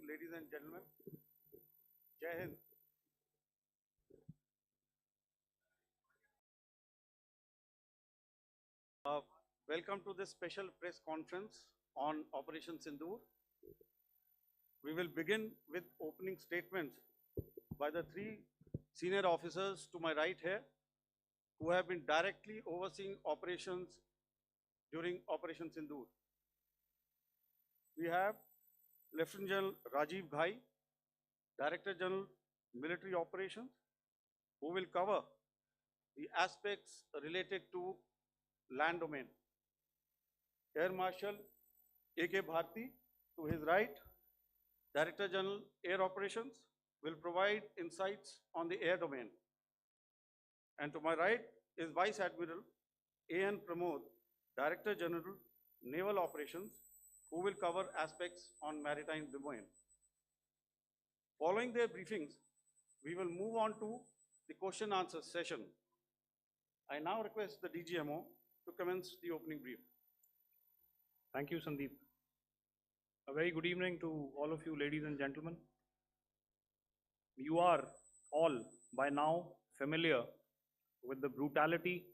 ladies and gentlemen. Jai Hind. Welcome to this special press conference on Operation Sindoor. We will begin with opening statements by the three senior officers to my right here, who have been directly overseeing operations during Operation Sindoor. We have Lieutenant General Rajiv Ghai, Director General Military Operations, who will cover the aspects related to land domain. Air Marshal A.K. Bharti, to his right, Director General Air Operations, will provide insights on the air domain. And to my right is Vice Admiral A.N. Pramod, Director General Naval Operations, who will cover aspects on maritime domain. Following their briefings, we will move on to the question answer session. I now request the DGMO to commence the opening brief. Thank you, Sandeep. A very good evening to all of you, ladies and gentlemen. You are all by now familiar with the brutality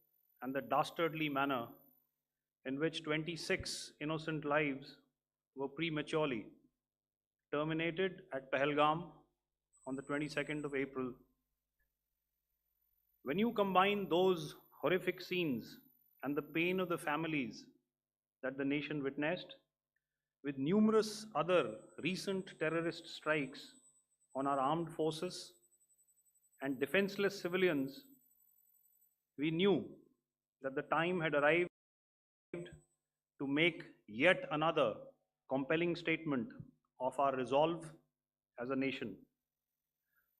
and the dastardly manner in which 26 innocent lives were prematurely terminated at Pahalgam on the 22nd of April. When you combine those horrific scenes and the pain of the families that the nation witnessed with numerous other recent terrorist strikes on our armed forces and defenseless civilians, we knew that the time had arrived to make yet another compelling statement of our resolve as a nation.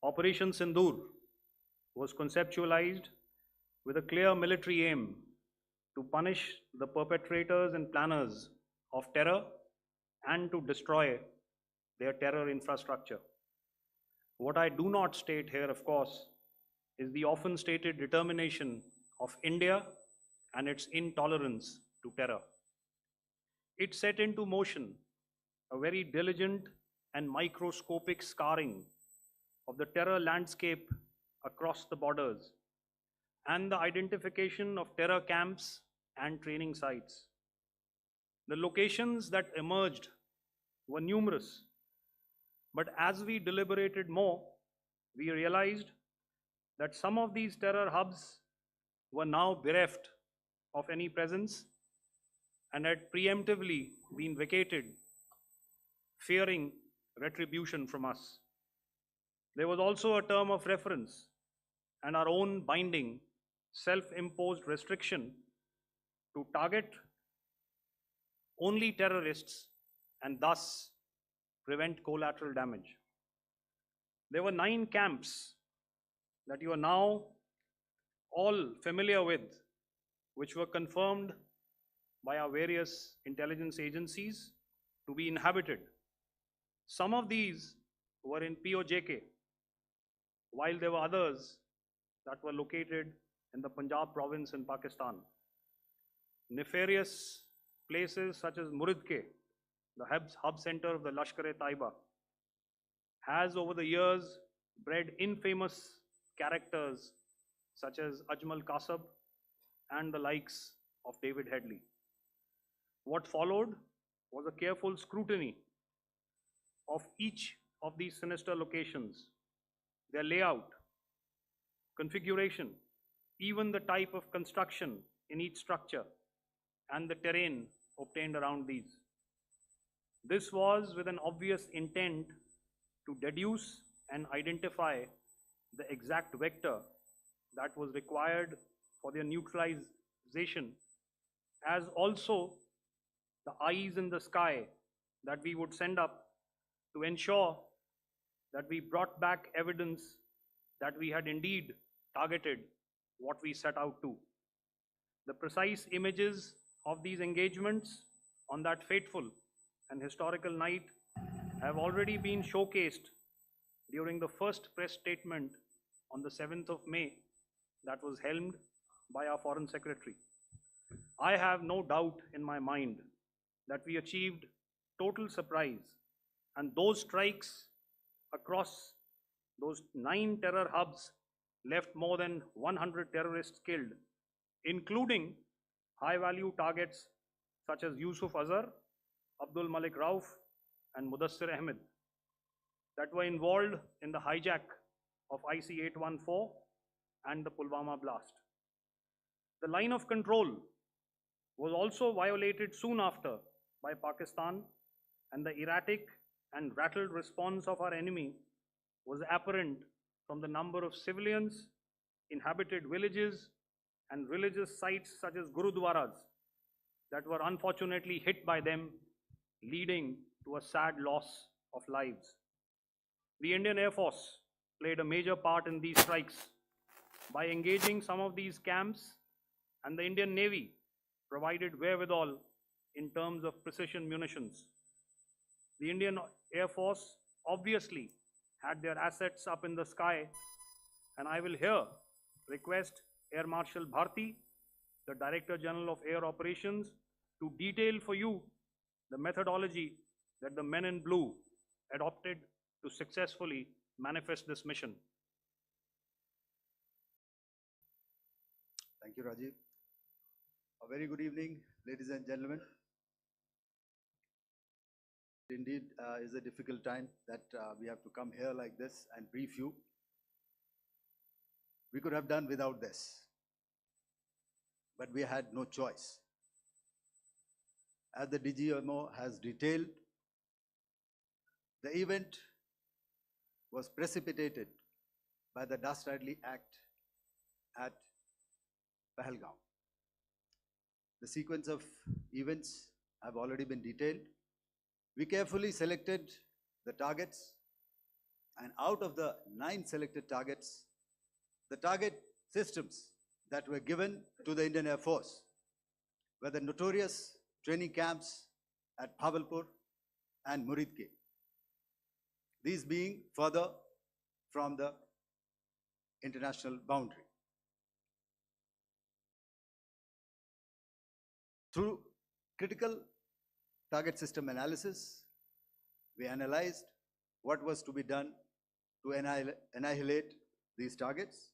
Operation Sindoor was conceptualized with a clear military aim to punish the perpetrators and planners of terror and to destroy their terror infrastructure. What I do not state here, of course, is the often stated determination of India and its intolerance to terror. It set into motion a very diligent and microscopic scarring of the terror landscape across the borders and the identification of terror camps and training sites. The locations that emerged were numerous, but as we deliberated more, we realized that some of these terror hubs were now bereft of any presence and had preemptively been vacated, fearing retribution from us. There was also a term of reference and our own binding, self-imposed restriction to target only terrorists and thus prevent collateral damage. There were 9 camps that you are now all familiar with, which were confirmed by our various intelligence agencies to be inhabited. Some of these were in POJK, while there were others that were located in the Punjab province in Pakistan. Nefarious places such as Muridke, the hub center of the Lashkar-e-Taiba, has over the years bred infamous characters such as Ajmal Kasab and the likes of David Headley. What followed was a careful scrutiny of each of these sinister locations, their layout, configuration, even the type of construction in each structure, and the terrain obtained around these. This was with an obvious intent to deduce and identify the exact vector that was required for their neutralization, as also the eyes in the sky that we would send up to ensure that we brought back evidence that we had indeed targeted what we set out to. The precise images of these engagements on that fateful and historical night have already been showcased during the first press statement on the 7th of May that was helmed by our Foreign Secretary. I have no doubt in my mind that we achieved total surprise And those strikes across those 9 terror hubs left more than 100 terrorists killed, including high-value targets such as Yusuf Azhar, Abdul Malik Rauf, and Mudassir Ahmed that were involved in the hijack of IC-814 and the Pulwama blast. The line of control was also violated soon after by Pakistan, and the erratic and rattled response of our enemy was apparent from the number of civilians, inhabited villages, and religious sites such as Gurudwaras that were unfortunately hit by them, leading to a sad loss of lives. The Indian Air Force played a major part in these strikes by engaging some of these camps, and the Indian Navy provided wherewithal in terms of precision munitions. The Indian Air Force obviously had their assets up in the sky, and I will here request Air Marshal Bharti, the Director General of Air Operations, to detail for you the methodology that the men in blue adopted to successfully manifest this mission. Thank you, Rajiv. A very good evening, ladies and gentlemen. Indeed, is a difficult time that we have to come here like this and brief you. We could have done without this, but we had no choice. As the DGMO has detailed, the event was precipitated by the Dastardly Act at Pahalgaon. The sequence of events have already been detailed. We carefully selected the targets, and out of the 9 selected targets, the target systems that were given to the Indian Air Force were the notorious training camps at Bhavalpur and Muridke, these being further from the international boundary. Through critical target system analysis, we analyzed what was to be done to annihilate these targets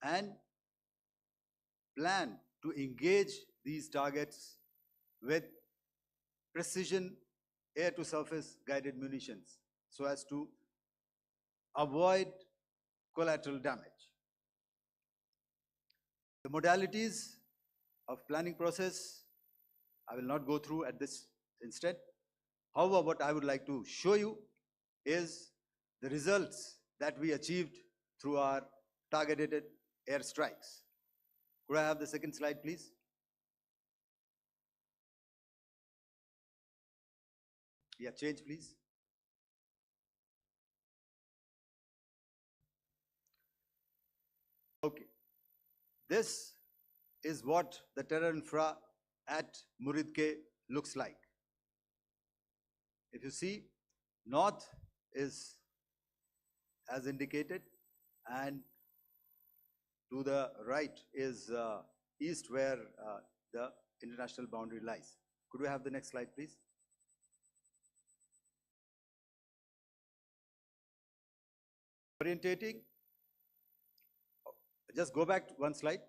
and plan to engage these targets with precision air-to-surface guided munitions so as to avoid collateral damage. The modalities of planning process I will not go through at this instant. However, what I would like to show you is the results that we achieved through our targeted airstrikes. Could I have the second slide, please? Yeah, change, please. Okay. This is what the terror infra at Muridke looks like. If you see, north is as indicated, and to the right is east, where the international boundary lies. Could we have the next slide, please? Orientating. Just go back one slide.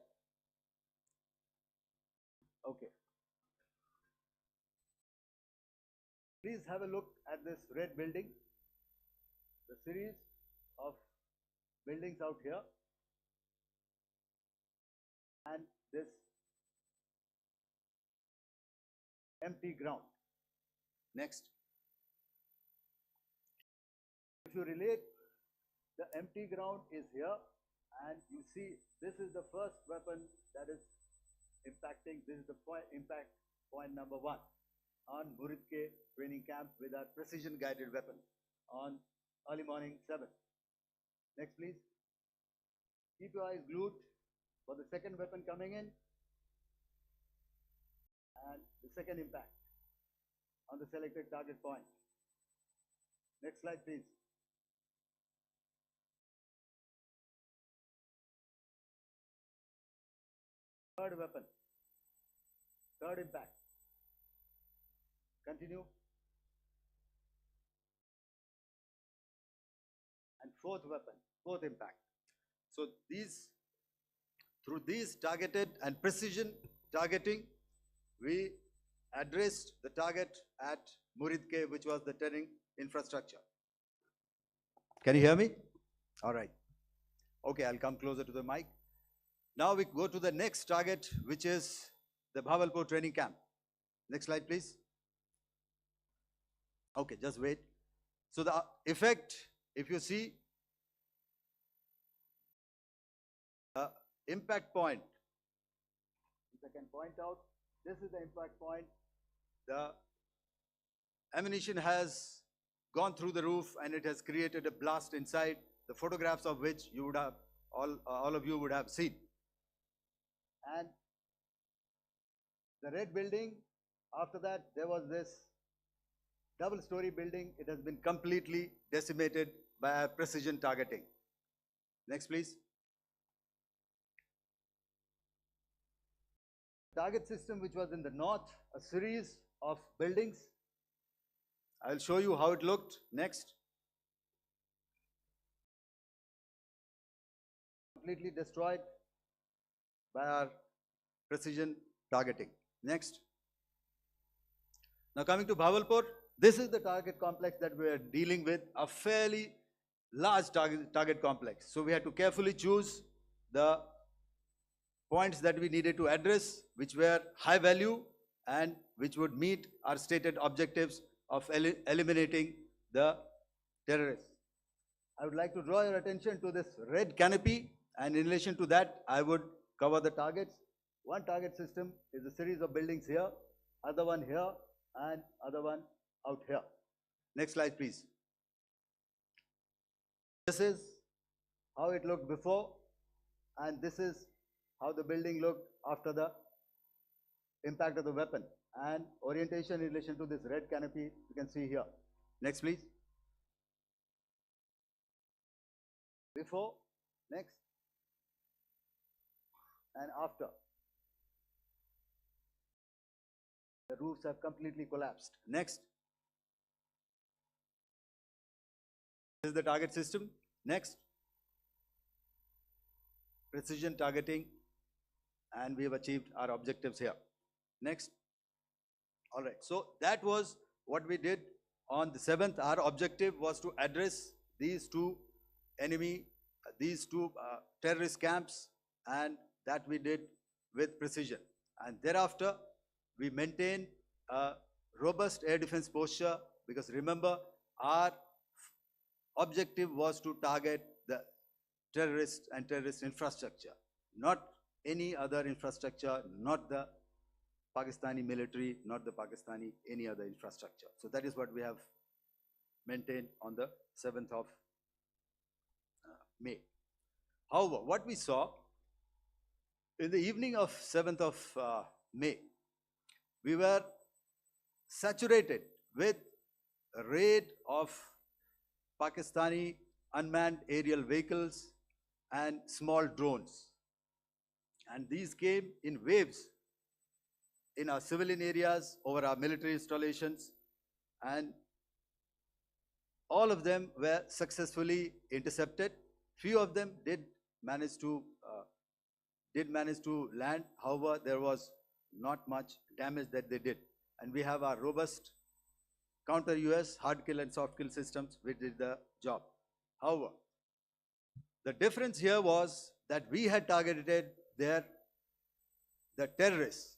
Okay. Please have a look at this red building, the series of buildings out here, and this empty ground. Next. If you relate, the empty ground is here, and you see this is the first weapon that is impacting. This is the impact point number 1 on Muridke training camp with our precision guided weapon on early morning 7. Next, please. Keep your eyes glued for the second weapon coming in and the second impact on the selected target point. Next slide, please. Third weapon, third impact. Continue. fourth weapon, fourth impact. So through these targeted and precision targeting, we addressed the target at Muridke, which was the turning infrastructure. Can you hear me? All right. Okay, I'll come closer to the mic. Now we go to the next target, which is the Bhavalpur training camp. Next slide, please. Okay, just wait. So the effect, if you see, impact point, if I can point out, this is the impact point. The ammunition has gone through the roof and it has created a blast inside, the photographs of which you would have, all of you would have seen. And the red building, after that, there was this double-story building. It has been completely decimated by our precision targeting. Next, please. Target system, which was in the north, a series of buildings. I'll show you how it looked. Next. Completely destroyed by our precision targeting. Next. Now coming to Bhavalpur, this is the target complex that we are dealing with, a fairly large target complex. So we had to carefully choose the points that we needed to address, which were high value and which would meet our stated objectives of eliminating the terrorists. I would like to draw your attention to this red canopy, and in relation to that, I would cover the targets. One target system is a series of buildings here, other one here, and other one out here. Next slide, please. This is how it looked before, and this is how the building looked after the impact of the weapon. And orientation in relation to this red canopy, you can see here. Next, please. Before, next, and after. The roofs have completely collapsed. Next. This is the target system. Next. Precision targeting, and we have achieved our objectives here. Next. All right, so that was what we did on the 7th. Our objective was to address these two terrorist camps, and that we did with precision. And thereafter, we maintained a robust air defense posture, because remember, our objective was to target the terrorists and terrorist infrastructure, not any other infrastructure, not the Pakistani military, not the Pakistani any other infrastructure. So that is what we have maintained on the 7th of May. However, what we saw in the evening of 7th of May, we were saturated with a raid of Pakistani unmanned aerial vehicles and small drones. And these came in waves in our civilian areas, over our military installations, and all of them were successfully intercepted. Few of them did manage to land. However, there was not much damage that they did. And we have our robust counter-US hard kill and soft kill systems which did the job. However, the difference here was that we had targeted the terrorists.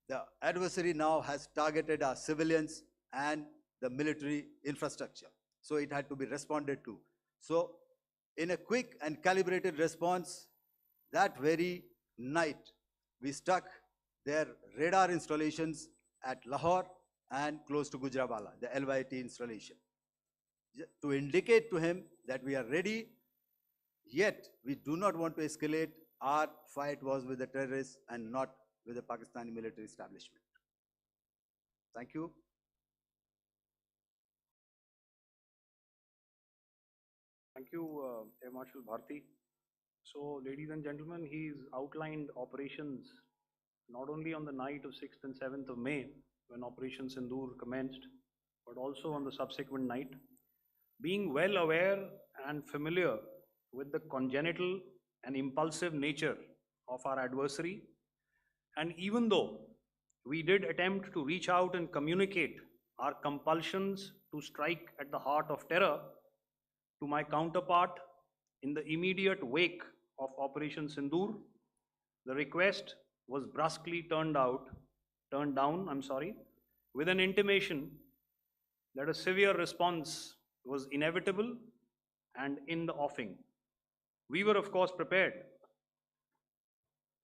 The adversary now has targeted our civilians and the military infrastructure. So it had to be responded to. So in a quick and calibrated response, that very night, we struck their radar installations at Lahore and close to Gujranwala, the LYT installation, to indicate to him that we are ready, yet we do not want to escalate. Our fight was with the terrorists and not with the Pakistani military establishment. Thank you. Thank you, Air Marshal Bharti. So, ladies and gentlemen, he's outlined operations not only on the night of 6th and 7th of May, when Operation Sindoor commenced, but also on the subsequent night. Being well aware and familiar with the congenital and impulsive nature of our adversary, and even though we did attempt to reach out and communicate our compulsions to strike at the heart of terror to my counterpart in the immediate wake of Operation Sindoor, the request was brusquely turned down, with an intimation that a severe response was inevitable and in the offing. We were, of course, prepared.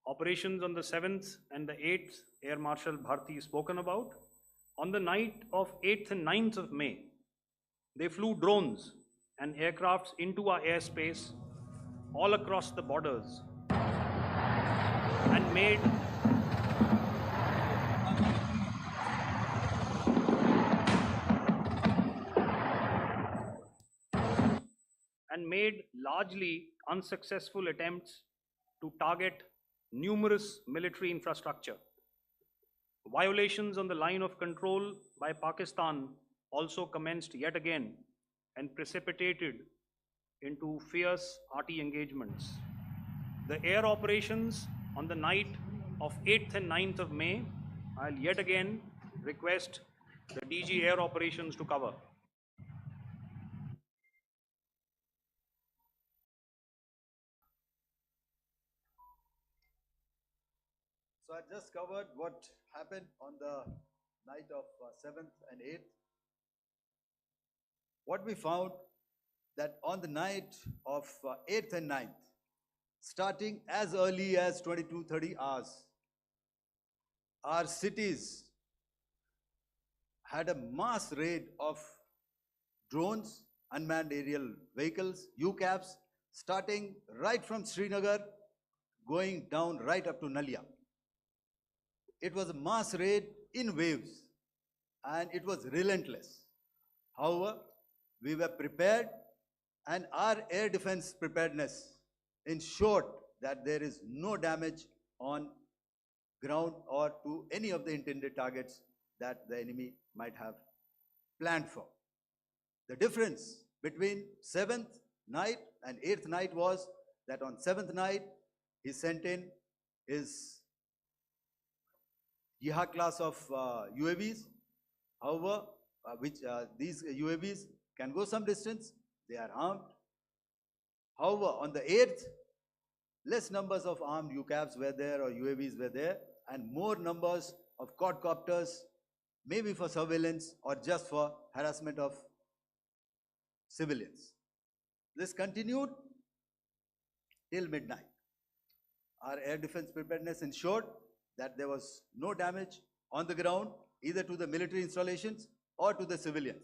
Operations on the 7th and the 8th, Air Marshal Bharti spoken about. On the night of 8th and 9th of May, they flew drones and aircrafts into our airspace all across the borders and made largely unsuccessful attempts to target numerous military infrastructure. Violations on the line of control by Pakistan also commenced yet again and precipitated into fierce arty engagements. The air operations on the night of 8th and 9th of May, I'll yet again request the DG Air Operations to cover. So I just covered what happened on the night of 7th and 8th. What we found that on the night of 8th and 9th, starting as early as 22:30 hours, our cities had a mass raid of drones, unmanned aerial vehicles, UCAVs, starting right from Srinagar, going down right up to Nalia. It was a mass raid in waves, and it was relentless. However, we were prepared, and our air defense preparedness ensured that there is no damage on ground or to any of the intended targets that the enemy might have planned for. The difference between 7th night and 8th night was that on 7th night, he sent in his Yeha class of UAVs. However, these UAVs can go some distance, they are armed. However, on the 8th, less numbers of armed UCAVs were there or UAVs were there, and more numbers of quadcopters, maybe for surveillance or just for harassment of civilians. This continued till midnight. Our air defense preparedness ensured that there was no damage on the ground, either to the military installations or to the civilians.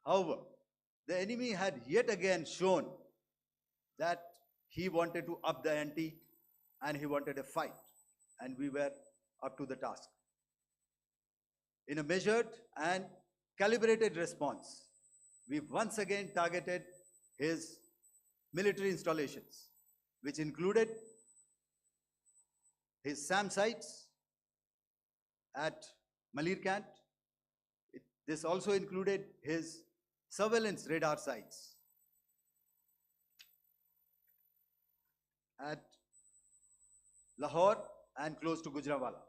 However, the enemy had yet again shown that he wanted to up the ante and he wanted a fight, and we were up to the task. In a measured and calibrated response, we once again targeted his military installations, which included his SAM sites at Malirkant. This also included his surveillance radar sites at Lahore and close to Gujranwala.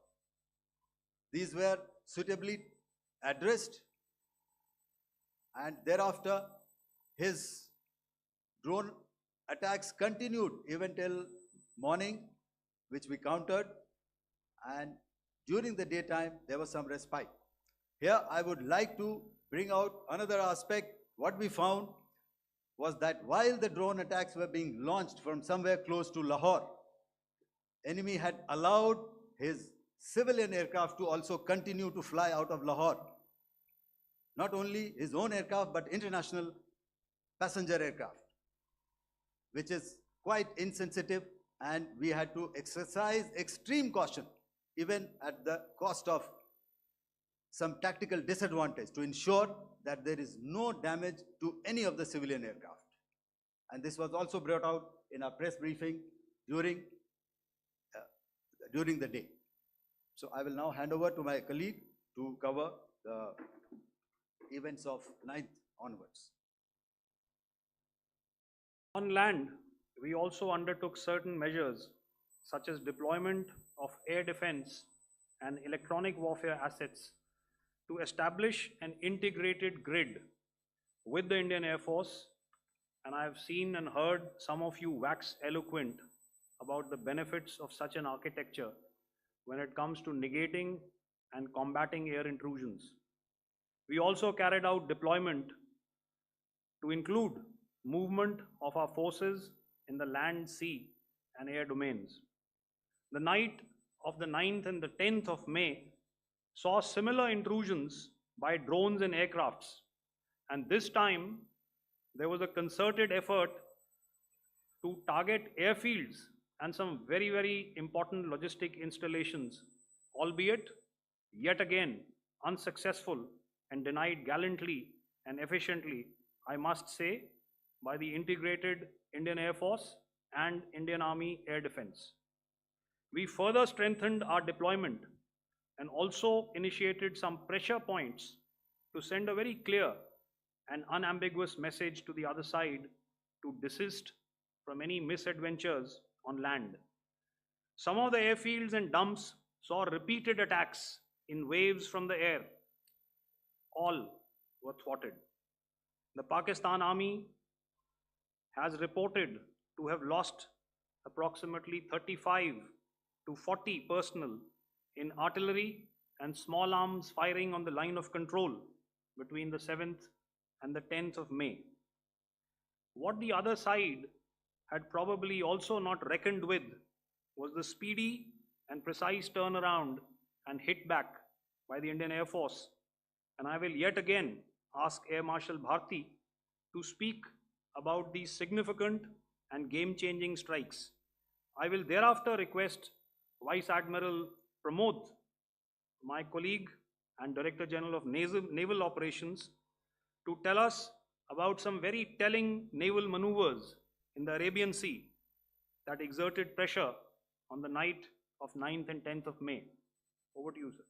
These were suitably addressed, and thereafter his drone attacks continued even till morning, which we countered, and during the daytime there was some respite. Here I would like to bring out another aspect. What we found was that while the drone attacks were being launched from somewhere close to Lahore, enemy had allowed his civilian aircraft to also continue to fly out of Lahore. Not only his own aircraft, but international passenger aircraft, which is quite insensitive, and we had to exercise extreme caution, even at the cost of some tactical disadvantage, to ensure that there is no damage to any of the civilian aircraft. And this was also brought out in our press briefing during the day. So I will now hand over to my colleague to cover the events of 9th onwards. On land, we also undertook certain measures such as deployment of air defense and electronic warfare assets to establish an integrated grid with the Indian Air Force, and I have seen and heard some of you wax eloquent about the benefits of such an architecture when it comes to negating and combating air intrusions. We also carried out deployment to include movement of our forces in the land, sea, and air domains. The night of the 9th and the 10th of May saw similar intrusions by drones and aircrafts, and this time there was a concerted effort to target airfields and some very, very important logistic installations, albeit yet again unsuccessful and denied gallantly and efficiently, I must say, by the integrated Indian Air Force and Indian Army Air Defense. We further strengthened our deployment and also initiated some pressure points to send a very clear and unambiguous message to the other side to desist from any misadventures on land. Some of the airfields and dumps saw repeated attacks in waves from the air. All were thwarted. The Pakistan Army has reported to have lost approximately 35 to 40 personnel in artillery and small arms firing on the line of control between the 7th and the 10th of May. What the other side had probably also not reckoned with was the speedy and precise turnaround and hit back by the Indian Air Force. And I will yet again ask Air Marshal Bharti to speak about these significant and game-changing strikes. I will thereafter request Vice Admiral Pramod, my colleague and Director General of Naval Operations, to tell us about some very telling naval maneuvers in the Arabian Sea that exerted pressure on the night of 9th and 10th of May. Over to you, sir.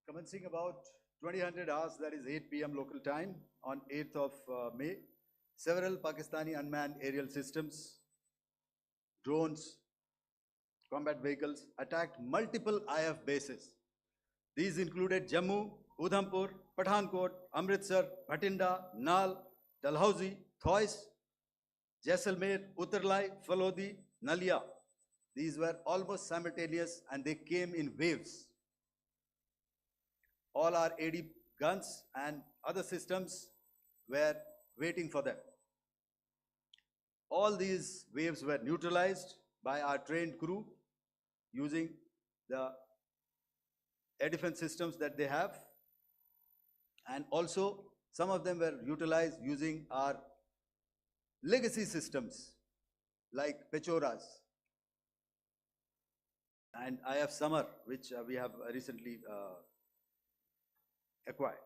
Commencing about 2000 hours, that is 8 p.m. local time, on 8th of May, several Pakistani unmanned aerial systems, drones, combat vehicles attacked multiple IF bases. These included Jammu, Udhampur, Pathankot, Amritsar, Bhatinda, Nal, Dalhousie, Thois, Jaisalmer, Uttarlai, Falodi, Nalia. These were almost simultaneous and they came in waves. All our AD guns and other systems were waiting for them. All these waves were neutralized by our trained crew using the air defense systems that they have, and also some of them were utilized using our legacy systems like Pechoras and IF Summer, which we have recently acquired.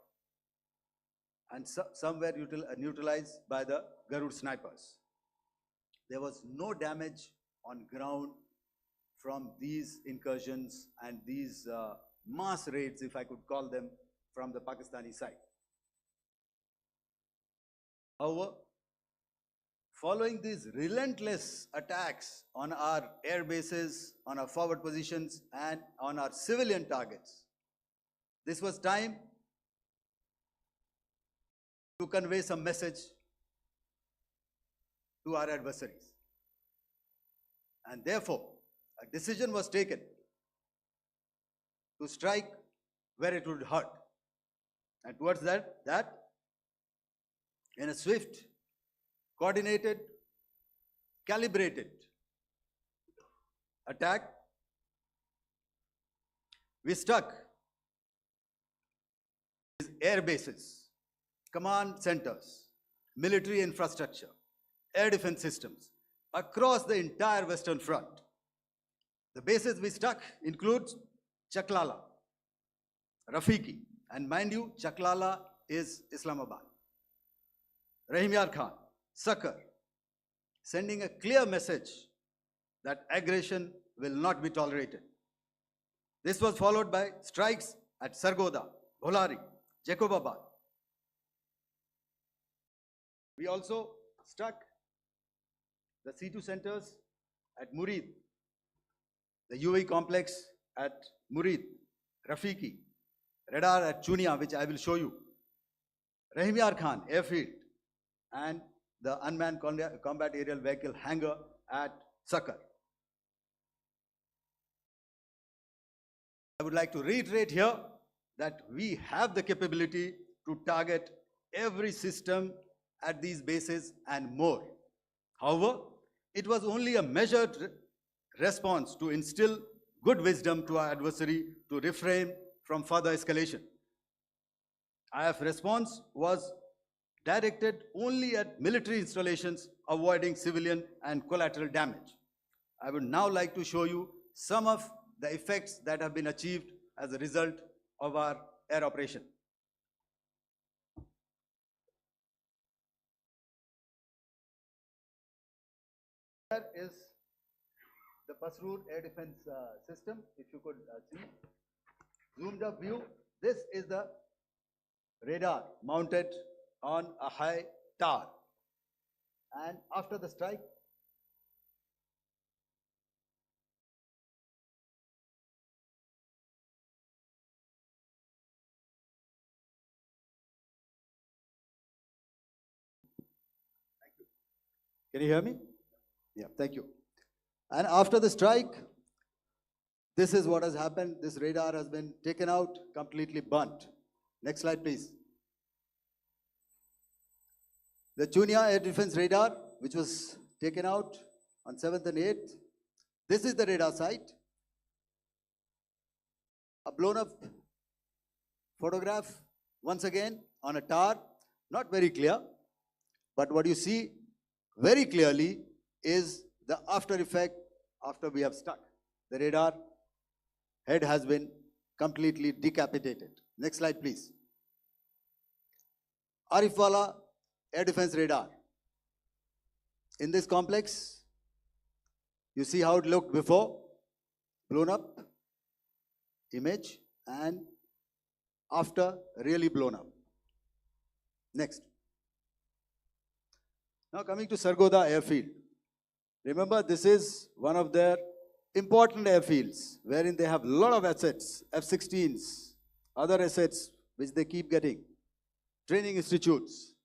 And some were neutralized by the Garud snipers. There was no damage on ground from these incursions and these mass raids, if I could call them, from the Pakistani side. However, following these relentless attacks on our air bases, on our forward positions, and on our civilian targets, this was time to convey some message to our adversaries. And therefore, a decision was taken to strike where it would hurt. And towards that in a swift, coordinated, calibrated attack, we struck these air bases, command centers, military infrastructure, air defense systems across the entire Western Front. The bases we struck include Chaklala, Rafiki, and mind you, Chaklala is Islamabad, Rahim Yar Khan, Sakar, sending a clear message that aggression will not be tolerated. This was followed by strikes at Sargoda, Bholari, Jacobabad. We also struck the C2 centers at Murid, the UAE complex at Murid, Rafiki, radar at Chunia, which I will show you, Rahim Yar Khan airfield, and the unmanned combat aerial vehicle hangar at Sakar. I would like to reiterate here that we have the capability to target every system at these bases and more. However, it was only a measured response to instill good wisdom to our adversary to refrain from further escalation. IF response was directed only at military installations, avoiding civilian and collateral damage. I would now like to show you some of the effects that have been achieved as a result of our air operation. Here is the Pasroor air defense system. If you could see, zoomed up view. This is the radar mounted on a high tower. And after the strike, can you hear me? Yeah, thank you. And after the strike, this is what has happened. This radar has been taken out, completely burnt. Next slide, please. The Chunia air defense radar, which was taken out on 7th and 8th. This is the radar site. A blown up photograph, once again, on a tower. Not very clear, but what you see very clearly is the after effect after we have struck. The radar head has been completely decapitated. Next slide, please. Arifwala air defense radar. In this complex, you see how it looked before, blown up image, and after really blown up. Next. Now coming to Sargodha airfield. Remember, this is one of their important airfields wherein they have a lot of assets, F-16s, other assets which they keep getting, training institutes.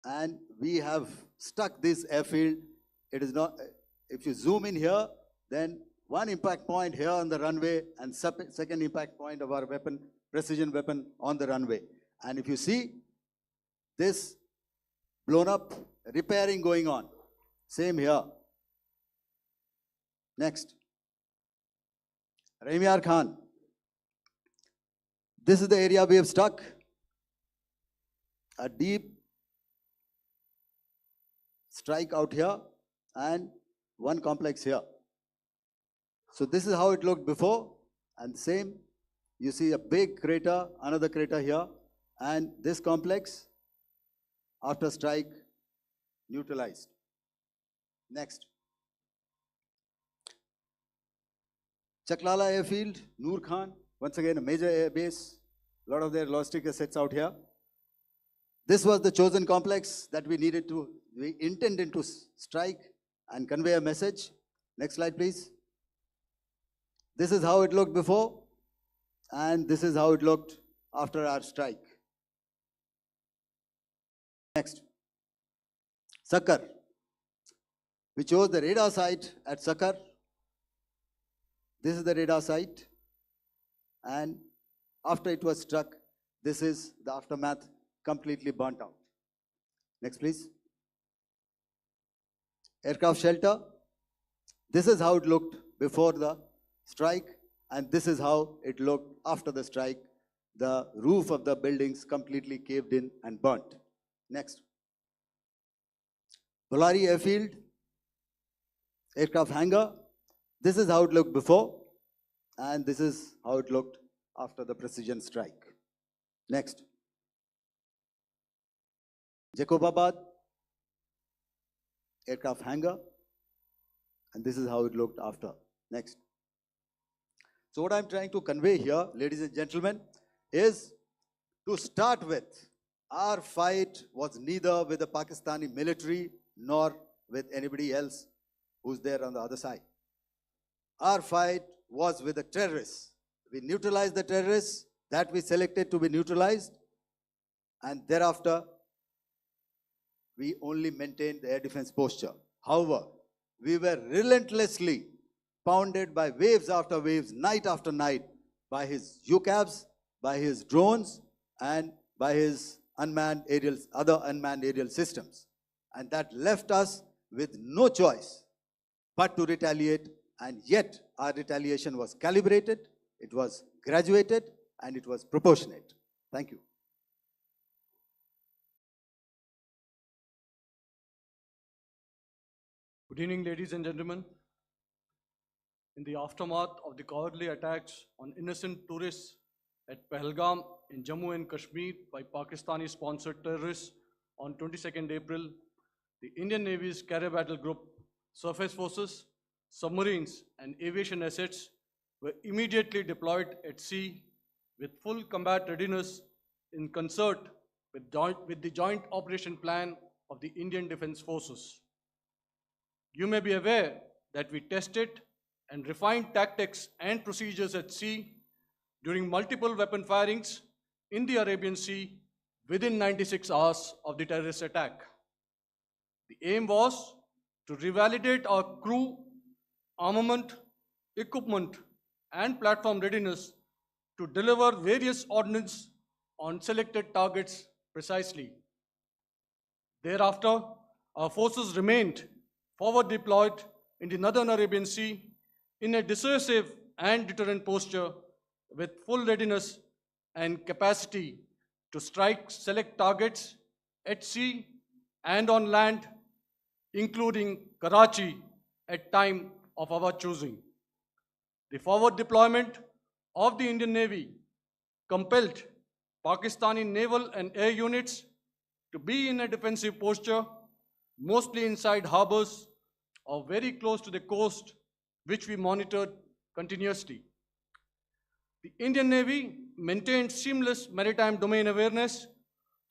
And we have stuck this airfield. It is not, if you zoom in here, then one impact point here on the runway and second impact point of our weapon, precision weapon on the runway. And if you see, this blown up, repairing going on. Same here. Next. Rahim Yar Khan. This is the area we have stuck. A deep strike out here and one complex here. So this is how it looked before, and same. You see a big crater, another crater here, and this complex after strike neutralized. Next. Chaklala airfield, Noor Khan, once again a major air base, a lot of their logistic assets out here. This was the chosen complex that we intended to strike and convey a message. Next slide, please. This is how it looked before, and this is how it looked after our strike. Next. Sakar. We chose the radar site at Sakar. This is the radar site, and after it was struck, this is the aftermath, completely burnt out. Next, please. Aircraft shelter. This is how it looked before the strike, and this is how it looked after the strike. The roof of the buildings completely caved in and burnt. Next. Bolari airfield, aircraft hangar. This is how it looked before, and this is how it looked after the precision strike. Next. Jacobabad, aircraft hangar, and this is how it looked after. Next. So what I'm trying to convey here, ladies and gentlemen, is to start with, Our fight was neither with the Pakistani military nor with anybody else who's there on the other side. Our fight was with the terrorists. We neutralized the terrorists that we selected to be neutralized, and thereafter we only maintained the air defense posture. However, we were relentlessly pounded by waves after waves, night after night, by his UCAVs, by his drones, and by his other unmanned aerial systems. And that left us with no choice but to retaliate, and yet our retaliation was calibrated, it was graduated, and it was proportionate. Thank you. Good evening, ladies and gentlemen. In the aftermath of the cowardly attacks on innocent tourists at Pahalgam in Jammu and Kashmir by Pakistani-sponsored terrorists on 22nd April, the Indian Navy's Carrier Battle Group, surface forces, submarines, and aviation assets were immediately deployed at sea with full combat readiness in concert with the Joint Operation Plan of the Indian Defence Forces. You may be aware that we tested and refined tactics and procedures at sea during multiple weapon firings in the Arabian Sea within 96 hours of the terrorist attack. The aim was to revalidate our crew, armament, equipment, and platform readiness to deliver various ordnance on selected targets precisely. Thereafter, our forces remained forward deployed in the Northern Arabian Sea in a dissuasive and deterrent posture with full readiness and capacity to strike select targets at sea and on land, including Karachi at time of our choosing. The forward deployment of the Indian Navy compelled Pakistani naval and air units to be in a defensive posture, mostly inside harbors or very close to the coast, which we monitored continuously. The Indian Navy maintained seamless maritime domain awareness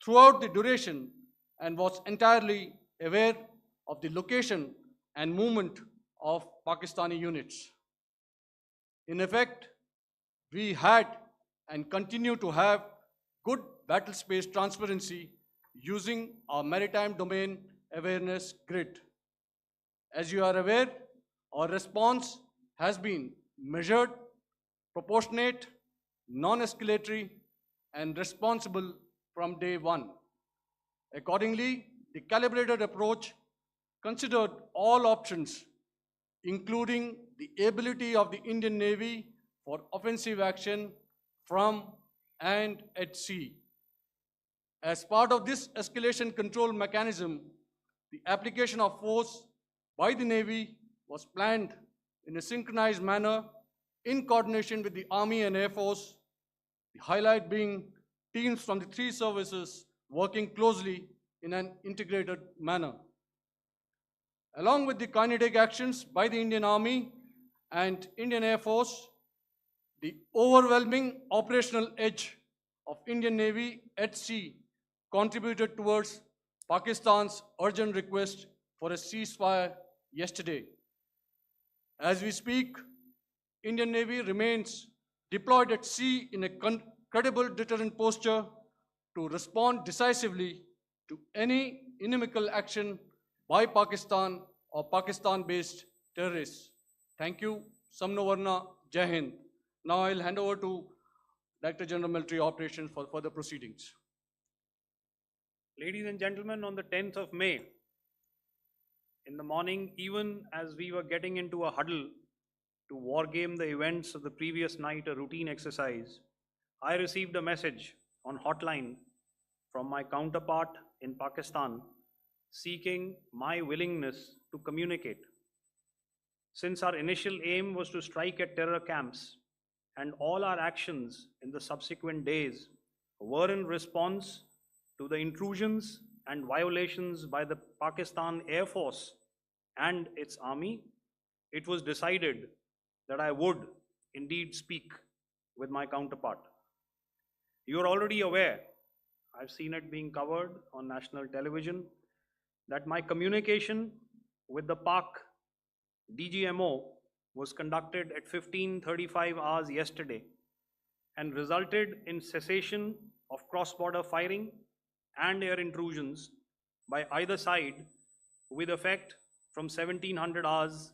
throughout the duration and was entirely aware of the location and movement of Pakistani units. In effect, we had and continue to have good battle space transparency using our maritime domain awareness grid. As you are aware, our response has been measured, proportionate, non-escalatory, and responsible from day one. Accordingly, the calibrated approach considered all options, including the ability of the Indian Navy for offensive action from and at sea. As part of this escalation control mechanism, the application of force by the Navy was planned in a synchronized manner in coordination with the Army and Air Force, the highlight being teams from the three services working closely in an integrated manner. Along with the kinetic actions by the Indian Army and Indian Air Force, the overwhelming operational edge of Indian Navy at sea contributed towards Pakistan's urgent request for a ceasefire yesterday. As we speak, Indian Navy remains deployed at sea in a credible deterrent posture to respond decisively to any inimical action by Pakistan or Pakistan-based terrorists. Thank you. Samno Varna, Jai Hind. Now I'll hand over to Director General Military Operations for further proceedings. Ladies and gentlemen, on the 10th of May, in the morning, even as we were getting into a huddle to wargame the events of the previous night, a routine exercise, I received a message on hotline from my counterpart in Pakistan seeking my willingness to communicate. Since our initial aim was to strike at terror camps, and all our actions in the subsequent days were in response to the intrusions and violations by the Pakistan Air Force and its army, it was decided that I would indeed speak with my counterpart. You are already aware I've seen it being covered on national television, that my communication with the Pak DGMO was conducted at 15:35 hours yesterday and resulted in cessation of cross-border firing and air intrusions by either side with effect from 1700 hours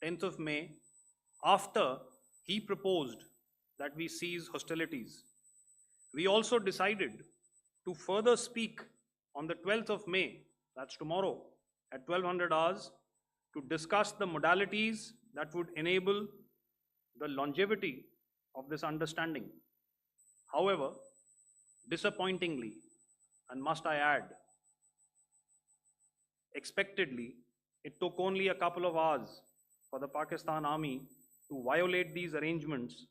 10th of May, after he proposed that we cease hostilities. We also decided to further speak on the 12th of May, that's tomorrow, at 1200 hours, to discuss the modalities that would enable the longevity of this understanding. However, disappointingly, and must I add, expectedly, it took only a couple of hours for the Pakistan Army to violate these arrangements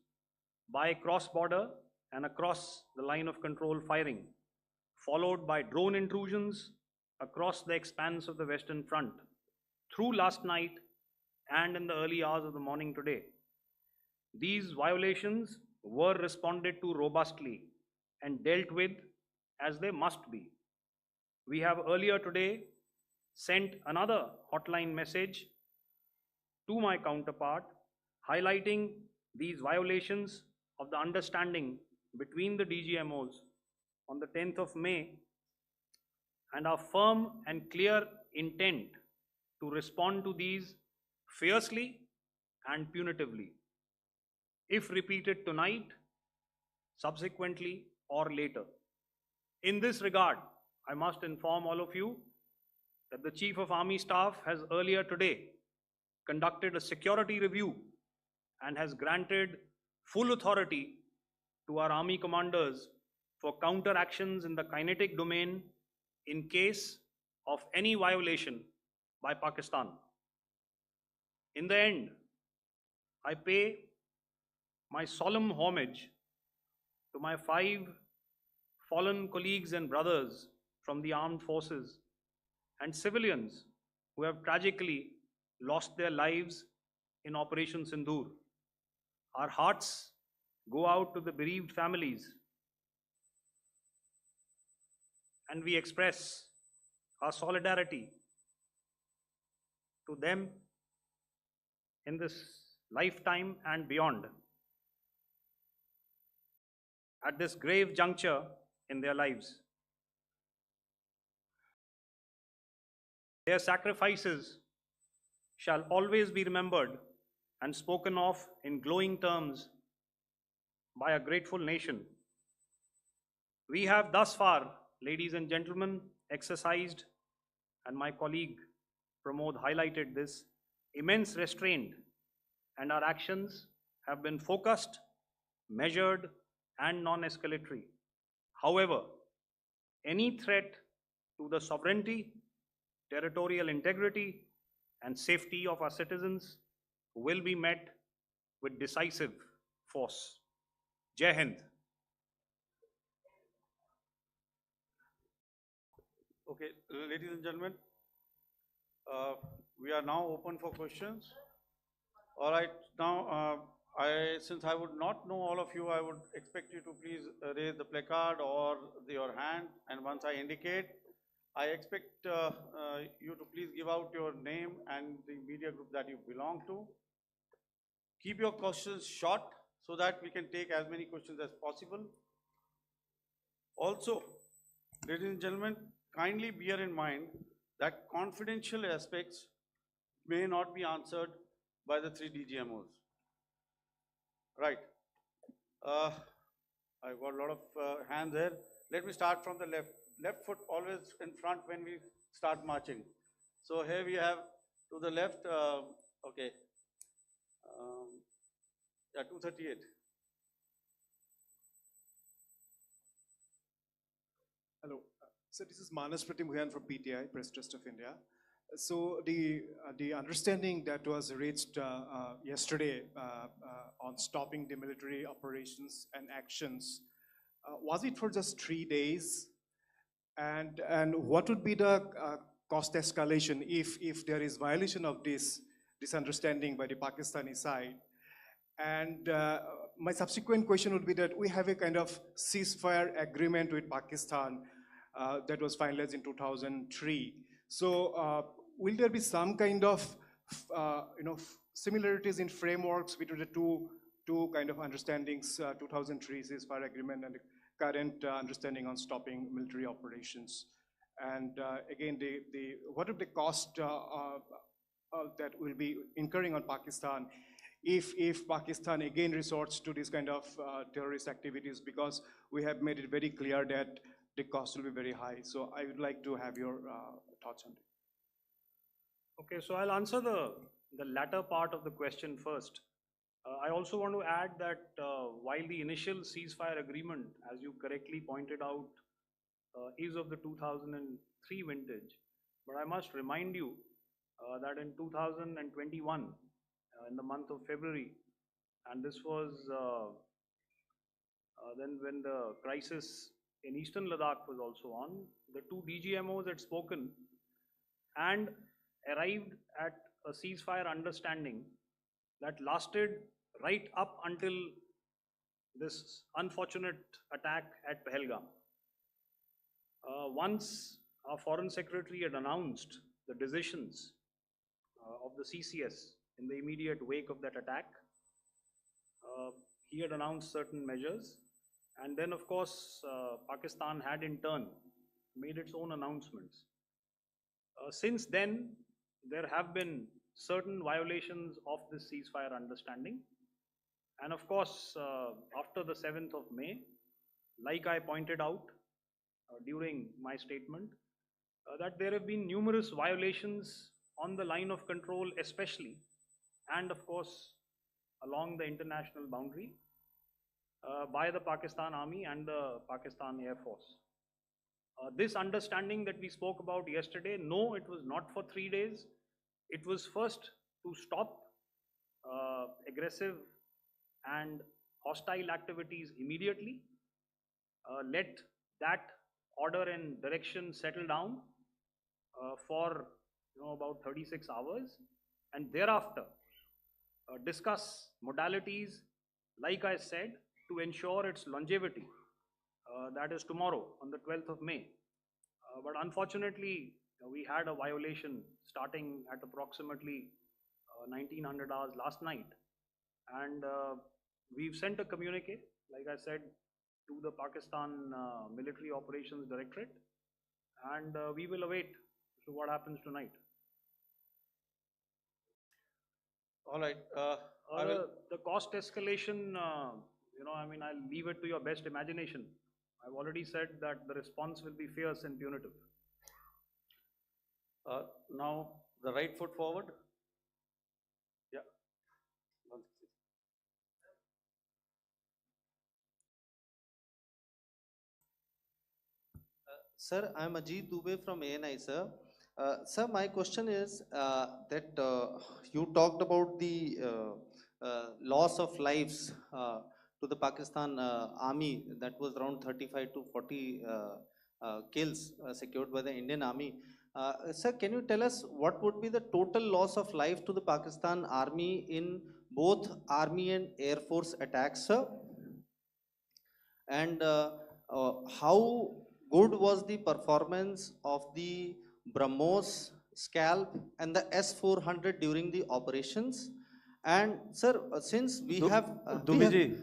by cross-border and across the line of control firing, followed by drone intrusions across the expanse of the Western Front through last night and in the early hours of the morning today. These violations were responded to robustly and dealt with as they must be. We have earlier today sent another hotline message to my counterpart highlighting these violations of the understanding between the DGMOs on the 10th of May and our firm and clear intent to respond to these fiercely and punitively, if repeated tonight, subsequently, or later. In this regard, I must inform all of you that the Chief of Army Staff has earlier today conducted a security review and has granted full authority to our Army commanders for counter actions in the kinetic domain in case of any violation by Pakistan. In the end, I pay my solemn homage to my 5 fallen colleagues and brothers from the armed forces and civilians who have tragically lost their lives in Operation Sindoor. Our hearts go out to the bereaved families, and we express our solidarity to them in this lifetime and beyond, at this grave juncture in their lives. Their sacrifices shall always be remembered and spoken of in glowing terms by a grateful nation. We have thus far, ladies and gentlemen, exercised, and my colleague Pramod highlighted this, immense restraint, and our actions have been focused, measured, and non-escalatory. However, any threat to the sovereignty, territorial integrity, and safety of our citizens will be met with decisive force. Jai Hind. Okay, ladies and gentlemen, we are now open for questions. All right, now since I would not know all of you, I would expect you to please raise the placard or your hand, and once I indicate, I expect you to please give out your name and the media group that you belong to. Keep your questions short so that we can take as many questions as possible. Also, ladies and gentlemen, kindly bear in mind that confidential aspects may not be answered by the 3 DGMOs. Right. I've got a lot of hands here. Let me start from the left. Left foot always in front when we start marching. So here we have to the left, okay, yeah, 238. Hello. So this is Manas Pratimhuyan from PTI, Press Trust of India. So the understanding that was reached yesterday on stopping the military operations and actions, was it for just 3 days? And what would be the cost escalation if there is violation of this understanding by the Pakistani side? And my subsequent question would be that we have a kind of ceasefire agreement with Pakistan that was finalized in 2003. So will there be some kind of similarities in frameworks between the two kind of understandings, 2003 ceasefire agreement and the current understanding on stopping military operations? And again, what are the cost that will be incurring on Pakistan if Pakistan again resorts to this kind of terrorist activities, because we have made it very clear that the cost will be very high. So I would like to have your thoughts on it. Okay, so I'll answer the latter part of the question first. I also want to add that while the initial ceasefire agreement, as you correctly pointed out, is of the 2003 vintage, but I must remind you that in 2021, in the month of February, and this was then when the crisis in Eastern Ladakh was also on, the two DGMOs had spoken and arrived at a ceasefire understanding that lasted right up until this unfortunate attack at Pahalgam. Once our Foreign Secretary had announced the decisions of the CCS in the immediate wake of that attack, he had announced certain measures, and then of course Pakistan had in turn made its own announcements. Since then, there have been certain violations of this ceasefire understanding, and of course after the 7th of May, like I pointed out during my statement, that there have been numerous violations on the line of control especially, and of course along the international boundary by the Pakistan Army and the Pakistan Air Force. This understanding that we spoke about yesterday, no, it was not for 3 days. It was first to stop aggressive and hostile activities immediately, let that order and direction settle down for about 36 hours, and thereafter discuss modalities, like I said, to ensure its longevity. That is tomorrow on the 12th of May. But unfortunately, we had a violation starting at approximately 1900 hours last night, and we've sent a communique, like I said, to the Pakistan Military Operations Directorate, and we will await to what happens tonight. All right. The cost escalation, I mean, I'll leave it to your best imagination. I've already said that the response will be fierce and punitive. Now, the right foot forward. Yeah. Sir, I'm Ajit Dubey from ANI, sir. Sir, my question is that you talked about the loss of lives to the Pakistan army, that was around 35 to 40 kills secured by the Indian army. Sir, can you tell us what would be the total loss of life to the Pakistan army in both army and air force attacks, sir? And how good was the performance of the BrahMos, Scalp and the S-400 during the operations? And sir, since we have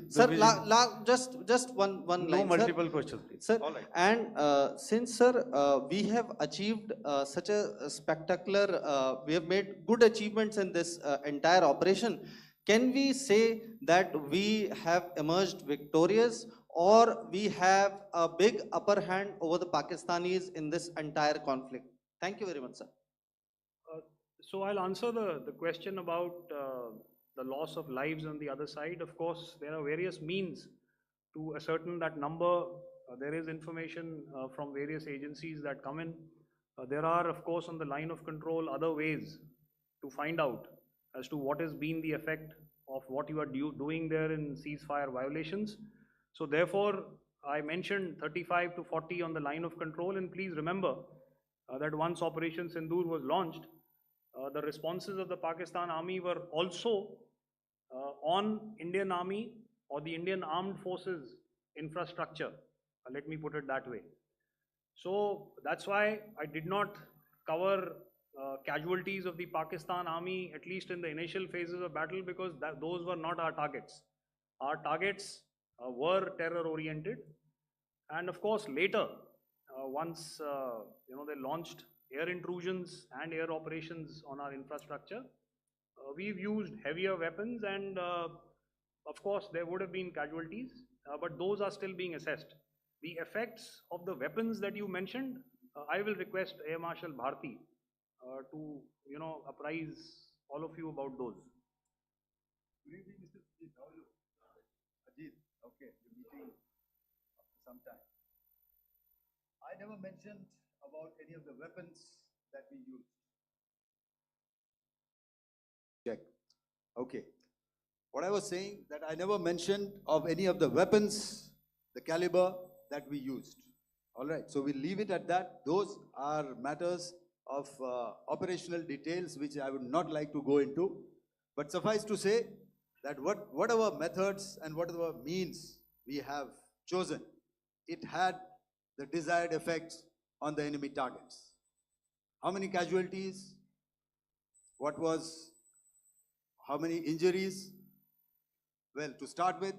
sir, just one line. No multiple questions, please. Sir, all right. and since sir, we have achieved such a spectacular, we have made good achievements in this entire operation. Can we say that we have emerged victorious, or we have a big upper hand over the Pakistanis in this entire conflict? Thank you very much, sir. So I'll answer the question about the loss of lives on the other side. Of course, there are various means to ascertain that number. There is information from various agencies that come in. There are, of course, on the line of control, other ways to find out as to what has been the effect of what you are doing there in ceasefire violations. So therefore, I mentioned 35 to 40 on the line of control, and please remember that once Operation Sindoor was launched, the responses of the Pakistan Army were also on Indian Army or the Indian Armed Forces infrastructure. Let me put it that way. So that's why I did not cover casualties of the Pakistan Army, at least in the initial phases of battle, because those were not our targets. Our targets were terror-oriented, and of course later, once they launched air intrusions and air operations on our infrastructure, we've used heavier weapons, and of course there would have been casualties, but those are still being assessed. The effects of the weapons that you mentioned, I will request Air Marshal Bharti to apprise all of you about those. Good evening, Mr. Ajit. How are you? Ajit, okay, you're meeting after some time. I never mentioned about any of the weapons that we used. Check. Okay. What I was saying, that I never mentioned of any of the weapons, the caliber that we used. All right, so we'll leave it at that. Those are matters of operational details which I would not like to go into. But suffice to say that whatever methods and whatever means we have chosen, it had the desired effects on the enemy targets. How many casualties? How many injuries? Well, to start with,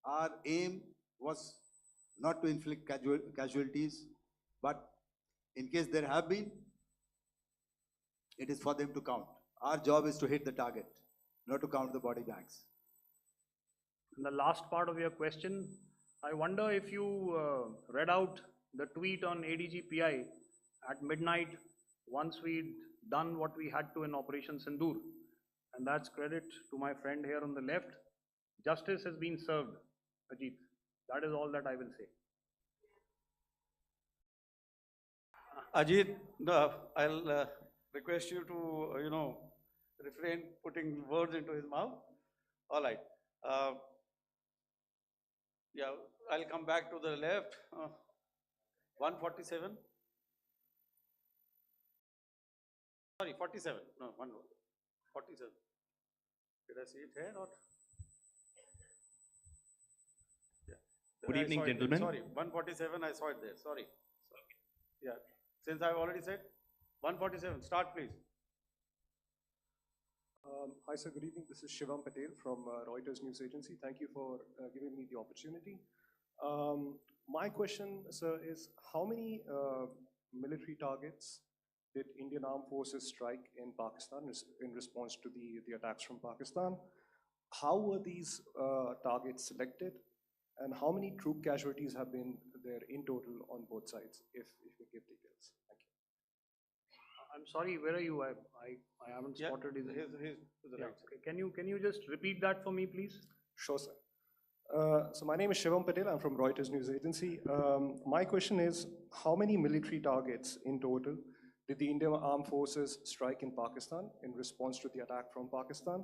our aim was not to inflict casualties, but in case there have been, it is for them to count. Our job is to hit the target, not to count the body bags. And the last part of your question, I wonder if you read out the tweet on ADG-PI at midnight once we'd done what we had to in Operation Sindoor. And that's credit to my friend here on the left. Justice has been served, Ajit. That is all that I will say. Ajit, I'll request you to, refrain putting words into his mouth. All right. Yeah, I'll come back to the left. 147. Sorry, 47. No, 47. Did I see it here or? Yeah. Good I evening, saw it there. gentlemen. Sorry, 147. I saw it there. Sorry. Yeah. Since I've already said 147. Start, please. Hi, sir. Good evening. This is Shivam Patel from Reuters News Agency. Thank you for giving me the opportunity. My question, sir, is how many military targets did Indian Armed Forces strike in Pakistan in response to the attacks from Pakistan? How were these targets selected? And how many troop casualties have been there in total on both sides, if you give details? Thank you. I'm sorry, where are you? I haven't spotted his. To the right. Okay. Can you just repeat that for me, please? Sure, sir. So my name is Shivam Patel. I'm from Reuters News Agency. My question is, how many military targets in total did the Indian Armed Forces strike in Pakistan in response to the attack from Pakistan?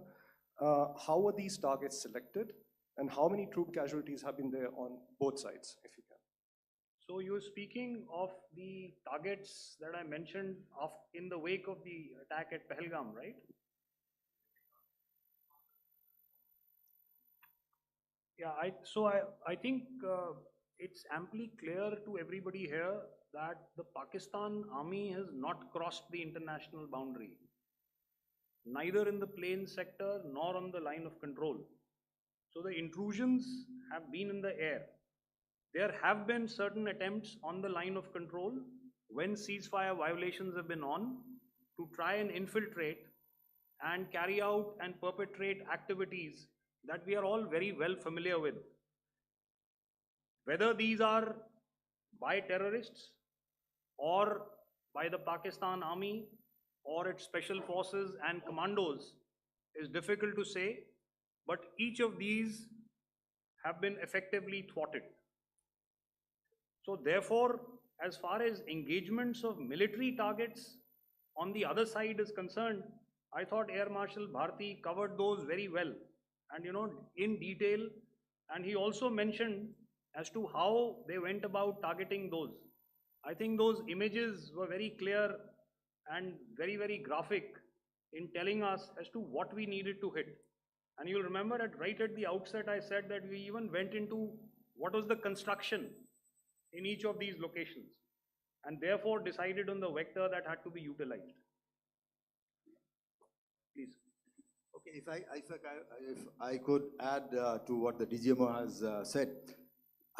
How were these targets selected? And how many troop casualties have been there on both sides, if you can? So you're speaking of the targets that I mentioned in the wake of the attack at Pahalgam, right? Yeah, I think it's amply clear to everybody here that the Pakistan Army has not crossed the international boundary, neither in the plain sector nor on the line of control. So the intrusions have been in the air. There have been certain attempts on the line of control when ceasefire violations have been on to try and infiltrate and carry out and perpetrate activities that we are all very well familiar with. Whether these are by terrorists or by the Pakistan Army or its special forces and commandos is difficult to say, but each of these have been effectively thwarted. So therefore, as far as engagements of military targets on the other side is concerned, I thought Air Marshal Bharti covered those very well and in detail, and he also mentioned as to how they went about targeting those. I think those images were very clear and very, very graphic in telling us as to what we needed to hit. And you'll remember right at the outset, I said that we even went into what was the construction in each of these locations, and therefore decided on the vector that had to be utilized. Please. Okay, if I could add to what the DGMO has said,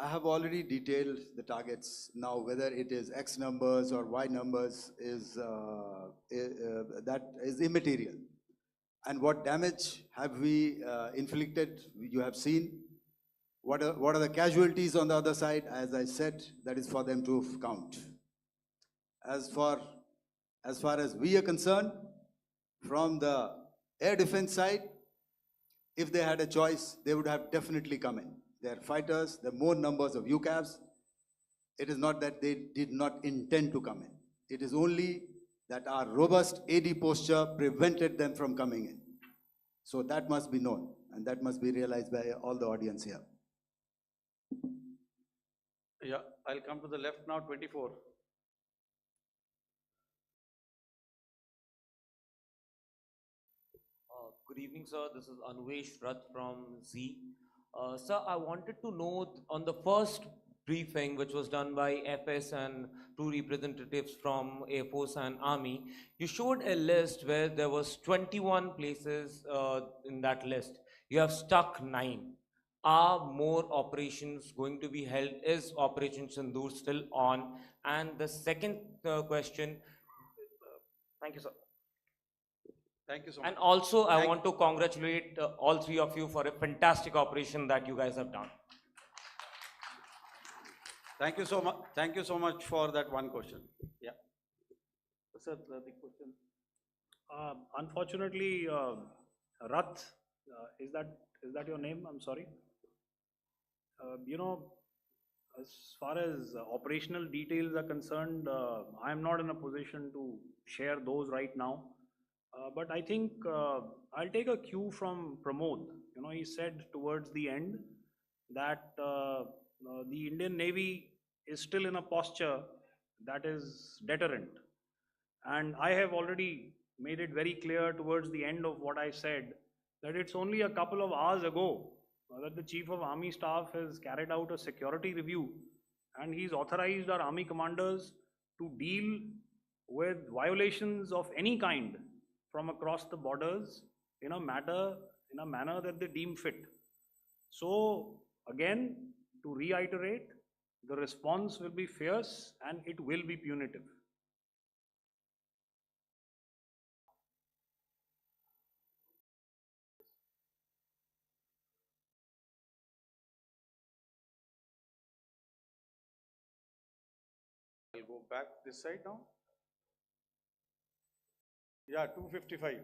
I have already detailed the targets. Now, whether it is X numbers or Y numbers is that is immaterial. And what damage have we inflicted? You have seen. What are the casualties on the other side? As I said, that is for them to count. As far as we are concerned, from the air defense side, if they had a choice, they would have definitely come in. They are fighters, there are more numbers of UCAVs. It is not that they did not intend to come in. It is only that our robust AD posture prevented them from coming in. So that must be known, and that must be realized by all the audience here. Yeah, I'll come to the left now, 24. Good evening, sir. This is Anvesh Rath from Z. Sir, I wanted to know on the first briefing, which was done by FS and two representatives from Air Force and Army, you showed a list where there was 21 places in that list. You have stuck 9. Are more operations going to be held? Is Operation Sindoor still on? And the second question, thank you, sir. Thank you so much. And also, I want to congratulate all three of you for a fantastic operation that you guys have done. Thank you so much. Thank you so much for that one question. Yeah. Sir, the question. Unfortunately, Rath, is that your name? I'm sorry. As far as operational details are concerned, I am not in a position to share those right now. But I think I'll take a cue from Pramod. He said towards the end that the Indian Navy is still in a posture that is deterrent. And I have already made it very clear towards the end of what I said that it's only a couple of hours ago that the Chief of Army Staff has carried out a security review, and he's authorized our Army commanders to deal with violations of any kind from across the borders in a manner that they deem fit. So again, to reiterate, the response will be fierce and it will be punitive. I'll go back this side now. Yeah, 255.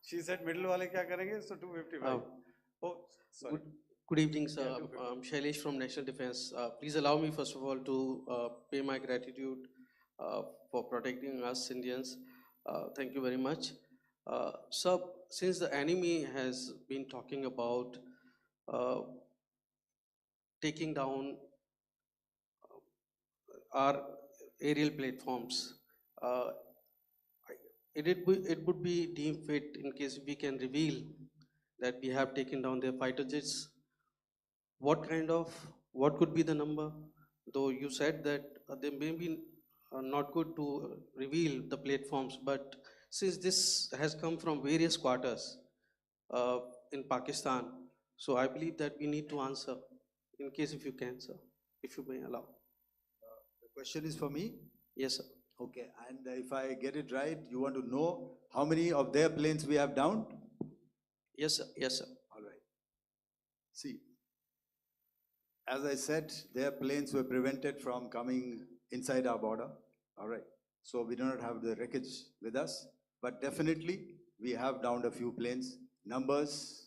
She said middle wale kya karenge, so 255. Oh, sorry. Good evening, sir. Yeah, 255. I'm Shailesh from National Defense. Please allow me, first of all, to pay my gratitude for protecting us Indians. Thank you very much. Sir, since the enemy has been talking about taking down our aerial platforms, it would be deemed fit in case we can reveal that we have taken down their fighter jets. What could be the number? Though you said that they may be not good to reveal the platforms, but since this has come from various quarters in Pakistan, so I believe that we need to answer, in case if you can, sir, if you may allow. The question is for me? Yes, sir. Okay, and if I get it right, you want to know how many of their planes we have downed? Yes, sir. Yes, sir. All right. See, as I said, their planes were prevented from coming inside our border. All right. So we do not have the wreckage with us, but definitely we have downed a few planes. Numbers,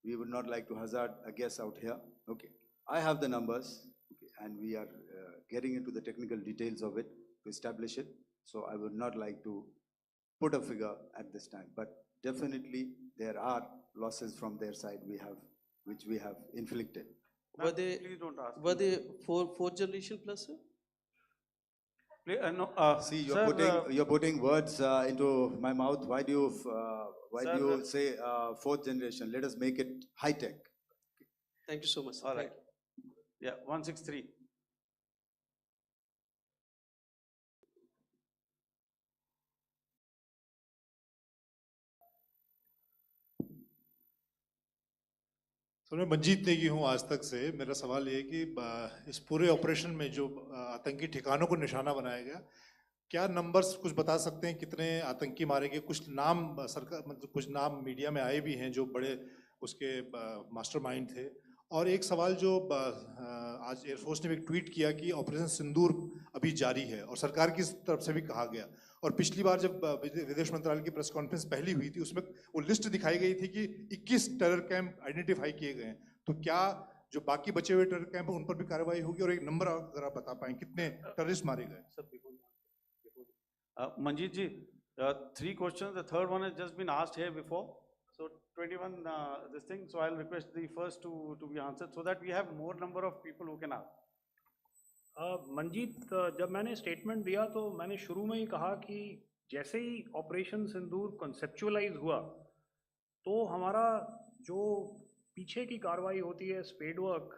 we would not like to hazard a guess out here. Okay. I have the numbers, okay, and we are getting into the technical details of it to establish it. So I would not like to put a figure at this time, but definitely there are losses from their side which we have inflicted. Were they Please don't ask. were they fourth generation plus, sir? No, See, you're sir, putting words into my mouth. Why do you Sir, say fourth generation? Let us make it high tech. Thank you so much, sir. all Thank right. Yeah, 163. Sir मैं मंजीत नेगी हूँ आज तक से। मेरा सवाल ये है कि इस पूरे ऑपरेशन में जो आतंकी ठिकानों को निशाना बनाया गया, क्या नंबर्स कुछ बता सकते हैं कितने आतंकी मारे गए? कुछ नाम सरकार मतलब कुछ नाम मीडिया में आए भी हैं जो बड़े उसके मास्टरमाइंड थे। और एक सवाल जो आज एयरफोर्स ने भी एक ट्वीट किया कि ऑपरेशन सिंदूर अभी जारी है और सरकार की तरफ से भी कहा गया। और पिछली बार जब विदेश मंत्रालय की प्रेस कॉन्फ्रेंस पहली हुई थी उसमें वो लिस्ट दिखाई गई थी कि 21 टेरर कैंप आइडेंटिफाई किए गए हैं। तो क्या जो बाकी बचे हुए टेरर कैंप उन पर भी कार्रवाई होगी? और एक नंबर अगर आप बता पाएं कितने टेररिस्ट मारे गए? Manjeet ji, 3 questions. The third one has just been asked here before. So 21 this thing. So I'll request the first to be answered so that we have more number of people who can ask. Manjeet, जब मैंने statement दिया तो मैंने शुरू में ही कहा कि जैसे ही ऑपरेशन सिंदूर कॉन्सेप्चुअलाइज हुआ तो हमारा जो पीछे की कार्रवाई होती है स्पेड वर्क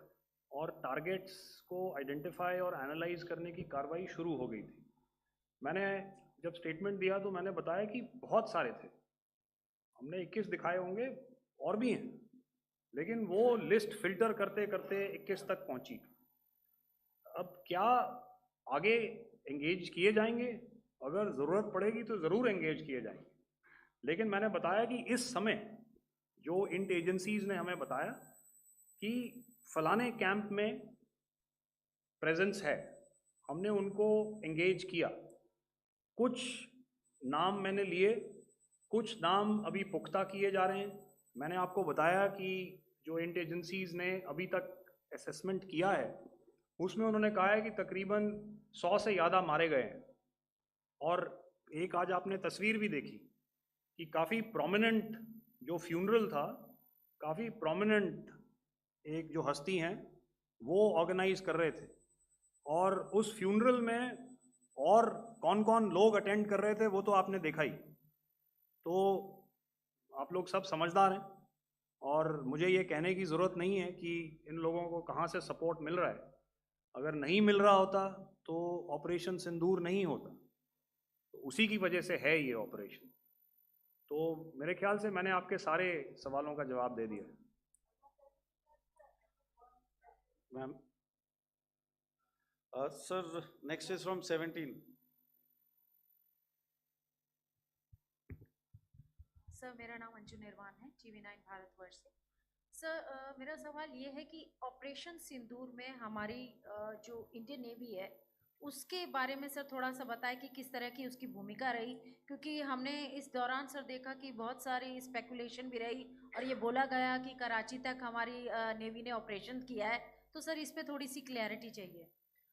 और टारगेट्स को आइडेंटिफाई और एनालाइज करने की कार्रवाई शुरू हो गई थी। मैंने जब स्टेटमेंट दिया तो मैंने बताया कि बहुत सारे थे, हमने 21 दिखाए होंगे और भी हैं, लेकिन वो लिस्ट फिल्टर करते करते 21 तक पहुंची। अब क्या आगे एंगेज किए जाएंगे? अगर ज़रूरत पड़ेगी तो ज़रूर एंगेज किए जाएंगे, लेकिन मैंने बताया कि इस समय जो इंट एजेंसीज ने हमें बताया कि फलाने कैंप में प्रेजेंस है, हमने उनको एंगेज किया। कुछ नाम मैंने लिए, कुछ नाम अभी पुख्ता किए जा रहे हैं। मैंने आपको बताया कि जो इंट एजेंसीज ने अभी तक असेसमेंट किया है उसमें उन्होंने कहा है कि तकरीबन 100 से ज़्यादा मारे गए हैं। और एक आज आपने तस्वीर भी देखी कि काफ़ी प्रोमिनेंट जो फ्यूनरल था, काफ़ी प्रोमिनेंट एक जो हस्ती हैं वो ऑर्गेनाइज कर रहे थे, और उस फ्यूनरल में और कौन कौन लोग अटेंड कर रहे थे वो तो आपने देखा ही। तो आप लोग सब समझदार हैं और मुझे ये कहने की ज़रूरत नहीं है कि इन लोगों को कहाँ से सपोर्ट मिल रहा है। अगर नहीं मिल रहा होता तो ऑपरेशन सिंदूर नहीं होता, तो उसी की वजह से है ये ऑपरेशन। तो मेरे ख्याल से मैंने आपके सारे सवालों का जवाब दे दिया। Ma'am. Sir, next is from 17. Sir, मेरा नाम अंजू निर्वाण है, TV9 भारतवर्ष से। सर, मेरा सवाल ये है कि ऑपरेशन सिंदूर में हमारी जो इंडियन नेवी है उसके बारे में सर थोड़ा सा बताएं कि किस तरह की उसकी भूमिका रही, क्योंकि हमने इस दौरान सर देखा कि बहुत सारी स्पेकुलेशन भी रही और ये बोला गया कि कराची तक हमारी नेवी ने ऑपरेशन किया है। तो सर इस पे थोड़ी सी क्लैरिटी चाहिए।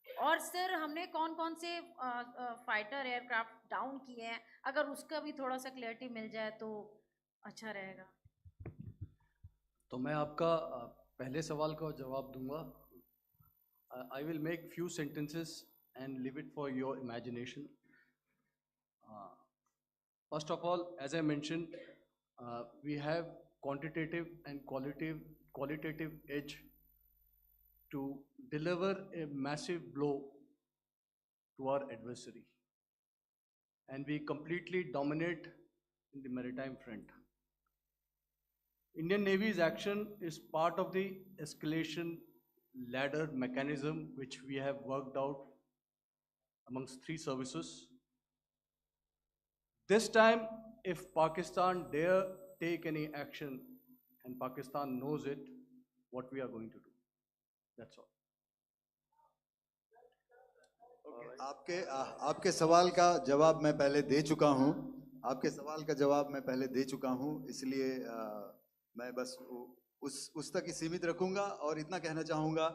और सर हमने कौन कौन से फाइटर एयरक्राफ्ट डाउन किए हैं, अगर उसका भी थोड़ा सा क्लैरिटी मिल जाए तो अच्छा रहेगा। तो मैं आपका पहले सवाल का जवाब दूंगा। I will make few sentences and leave it for your imagination. First of all, as I mentioned, we have quantitative and qualitative edge to deliver a massive blow to our adversary, and we completely dominate in the maritime front. Indian Navy's action is part of the escalation ladder mechanism which we have worked out amongst 3 services. This time, if Pakistan dare take any action, and Pakistan knows it, what we are going to do. That's all. आपके सवाल का जवाब मैं पहले दे चुका हूं। आपके सवाल का जवाब मैं पहले दे चुका हूं, इसलिए मैं बस उस तक ही सीमित रखूंगा और इतना कहना चाहूंगा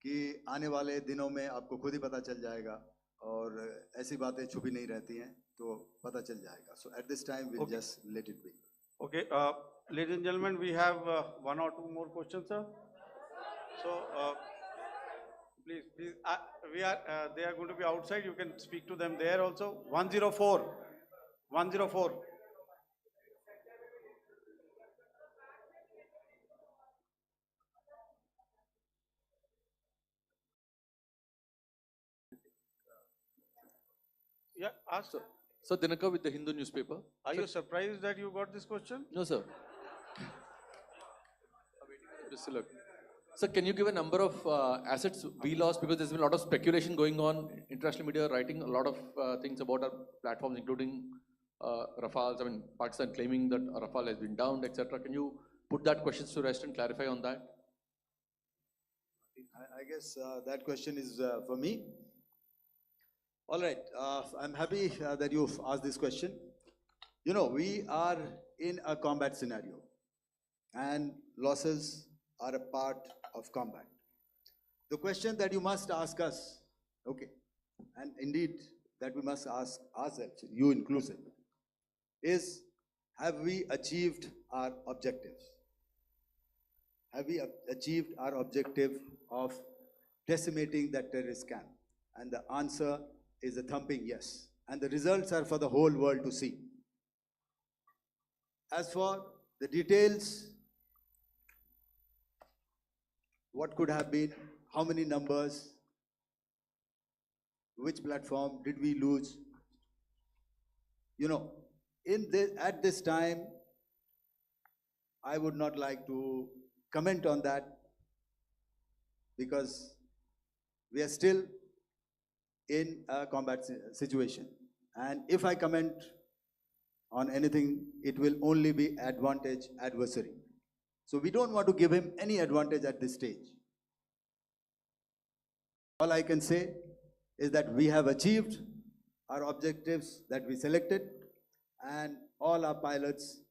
कि आने वाले दिनों में आपको खुद ही पता चल जाएगा और ऐसी बातें छुपी नहीं रहती हैं, तो पता चल जाएगा। So at this time we'll just let it be. Okay, ladies and gentlemen, we have 1 or 2 more questions, sir. So Please, please, they are going to be outside. You can speak to them there also. 104. 104. Yeah, ask. Sir, Dinakar with the Hindu newspaper. Are you surprised that you got this question? No, sir. Just look. Sir, can you give a number of assets we lost, because there's been a lot of speculation going on, international media writing a lot of things about our platforms, including Rafales. I mean, Pakistan claiming that Rafale has been downed, etc. Can you put that question to rest and clarify on that? I guess that question is for me. All right, I'm happy that you've asked this question. You know, we are in a combat scenario, and losses are a part of combat. The question that you must ask us, okay, and indeed that we must ask ourselves, you inclusive, is have we achieved our objectives? Have we achieved our objective of decimating that terrorist camp? And the answer is a thumping yes. And the results are for the whole world to see. As for the details, what could have been, how many numbers, which platform did we lose? You know, at this time, I would not like to comment on that, because we are still in a combat situation. And if I comment on anything, it will only be advantage adversary. So we don't want to give him any advantage at this stage. All I can say is that we have achieved our objectives that we selected, and all our pilots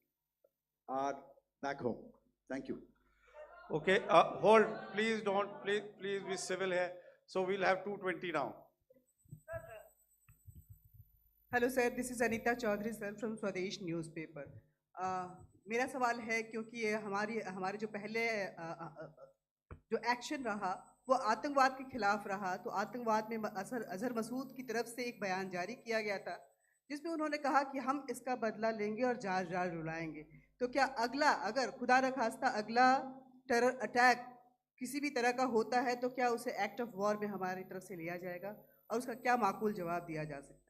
are back home. Thank you. Okay, hold. Please don't. Please be civil here. So we'll have 220 now. Hello sir, this is Anita Chaudhary sir from Swadesh newspaper. मेरा सवाल है, क्योंकि ये हमारे जो पहले जो action रहा वो आतंकवाद के खिलाफ रहा, तो आतंकवाद में अजहर मसूद की तरफ से एक बयान जारी किया गया था जिसमें उन्होंने कहा कि हम इसका बदला लेंगे और जाज जाज रुलाएंगे। तो क्या अगला, अगर खुदा न खास्ता अगला टेरर अटैक किसी भी तरह का होता है, तो क्या उसे एक्ट ऑफ वॉर में हमारी तरफ से लिया जाएगा और उसका क्या माकूल जवाब दिया जा सकता है?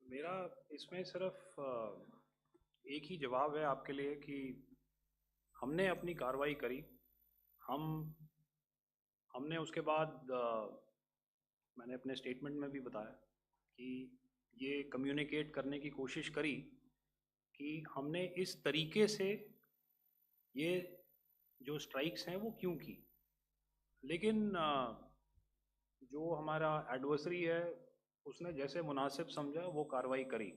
मेरा इसमें सिर्फ एक ही जवाब है आपके लिए कि हमने अपनी कार्रवाई करी। हमने उसके बाद मैंने अपने स्टेटमेंट में भी बताया कि ये कम्युनिकेट करने की कोशिश करी कि हमने इस तरीके से ये जो स्ट्राइक्स हैं वो क्यों की। लेकिन जो हमारा एडवर्सरी है उसने जैसे मुनासिब समझा वो कार्रवाई करी।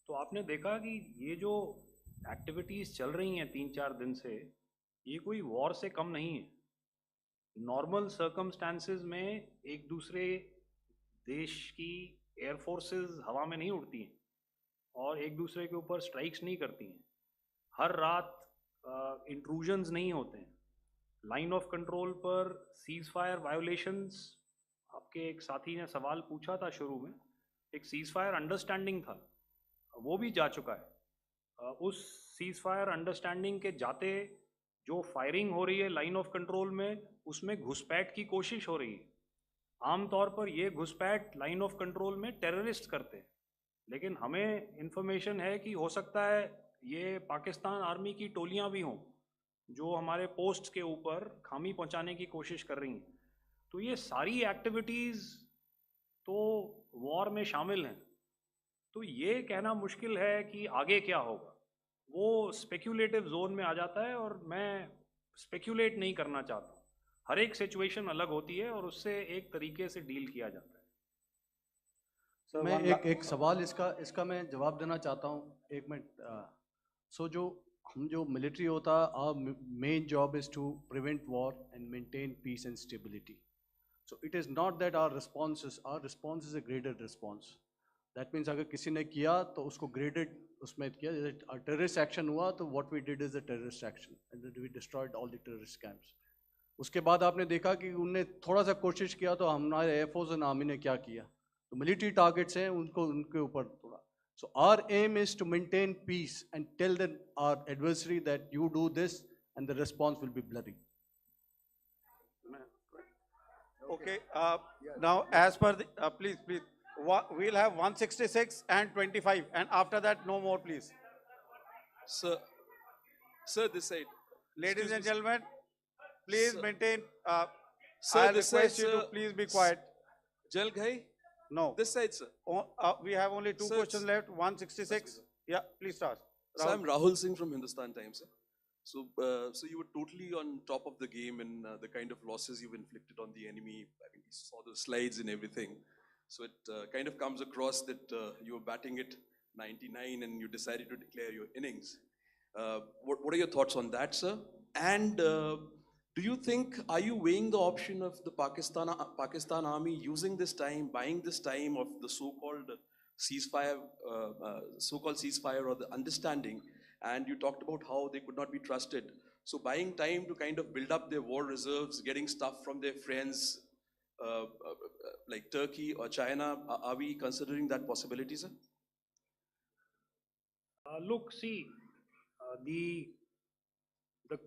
तो आपने देखा कि ये जो एक्टिविटीज़ चल रही हैं 3-4 दिन से, ये कोई वॉर से कम नहीं है। नॉर्मल सर्कमस्टांसेस में एक दूसरे देश की एयर फोर्सेस हवा में नहीं उड़ती हैं और एक दूसरे के ऊपर स्ट्राइक्स नहीं करती हैं। हर रात इंट्रूजन्स नहीं होते हैं। लाइन ऑफ कंट्रोल पर सीज फायर वायोलेशंस, आपके एक साथी ने सवाल पूछा था शुरू में, एक सीज फायर अंडरस्टैंडिंग था, वो भी जा चुका है। उस सीज फायर अंडरस्टैंडिंग के जाते जो फायरिंग हो रही है लाइन ऑफ कंट्रोल में, उसमें घुसपैठ की कोशिश हो रही है। आमतौर पर ये घुसपैठ लाइन ऑफ कंट्रोल में टेररिस्ट करते हैं, लेकिन हमें इंफॉर्मेशन है कि हो सकता है ये पाकिस्तान आर्मी की टोलियां भी हों जो हमारे पोस्ट के ऊपर खामी पहुंचाने की कोशिश कर रही हैं। तो ये सारी एक्टिविटीज़ तो वॉर में शामिल हैं। तो ये कहना मुश्किल है कि आगे क्या होगा, वो स्पेक्यूलेटिव जोन में आ जाता है और मैं स्पेक्यूलेट नहीं करना चाहता। हर एक सिचुएशन अलग होती है और उससे एक तरीके से डील किया जाता है। मैं एक सवाल इसका मैं जवाब देना चाहता हूँ, एक मिनट। जो मिलिट्री होता है, our main job is to prevent war and maintain peace and stability. So it is not that our response is a graded response. That means अगर किसी ने किया तो उसको graded उसमें किया। जैसे terrorist action हुआ तो what we did is a terrorist action and we destroyed all the terrorist camps. उसके बाद आपने देखा कि उनने थोड़ा सा कोशिश किया तो हमारे एयरफोर्स एंड आर्मी ने क्या किया, तो मिलिट्री टारगेट्स हैं उनको उनके ऊपर थोड़ा. So our aim is to maintain peace and tell our adversary that you do this and the response will be bloody. Okay, now as per the, please, we'll have 166 and 25, and after that, no more, please. Sir, this side. Ladies and gentlemen, please Sir. maintain, Sir, I'll this request side, you to sir. please be quiet. Jal Ghai? No. This side, sir. We have only two Sir, questions left, 166. Yeah, please start. So I'm Rahul Singh from Hindustan Times, sir. So you were totally on top of the game in the kind of losses you've inflicted on the enemy. I mean, we saw the slides and everything. So it kind of comes across that you were batting it 99 and you decided to declare your innings. What are your thoughts on that, sir? And do you think, are you weighing the option of the Pakistan army using this time, buying this time of the so-called ceasefire, or the understanding? And you talked about how they could not be trusted. So buying time to kind of build up their war reserves, getting stuff from their friends like Turkey or China, are we considering that possibility, sir? Look, see, the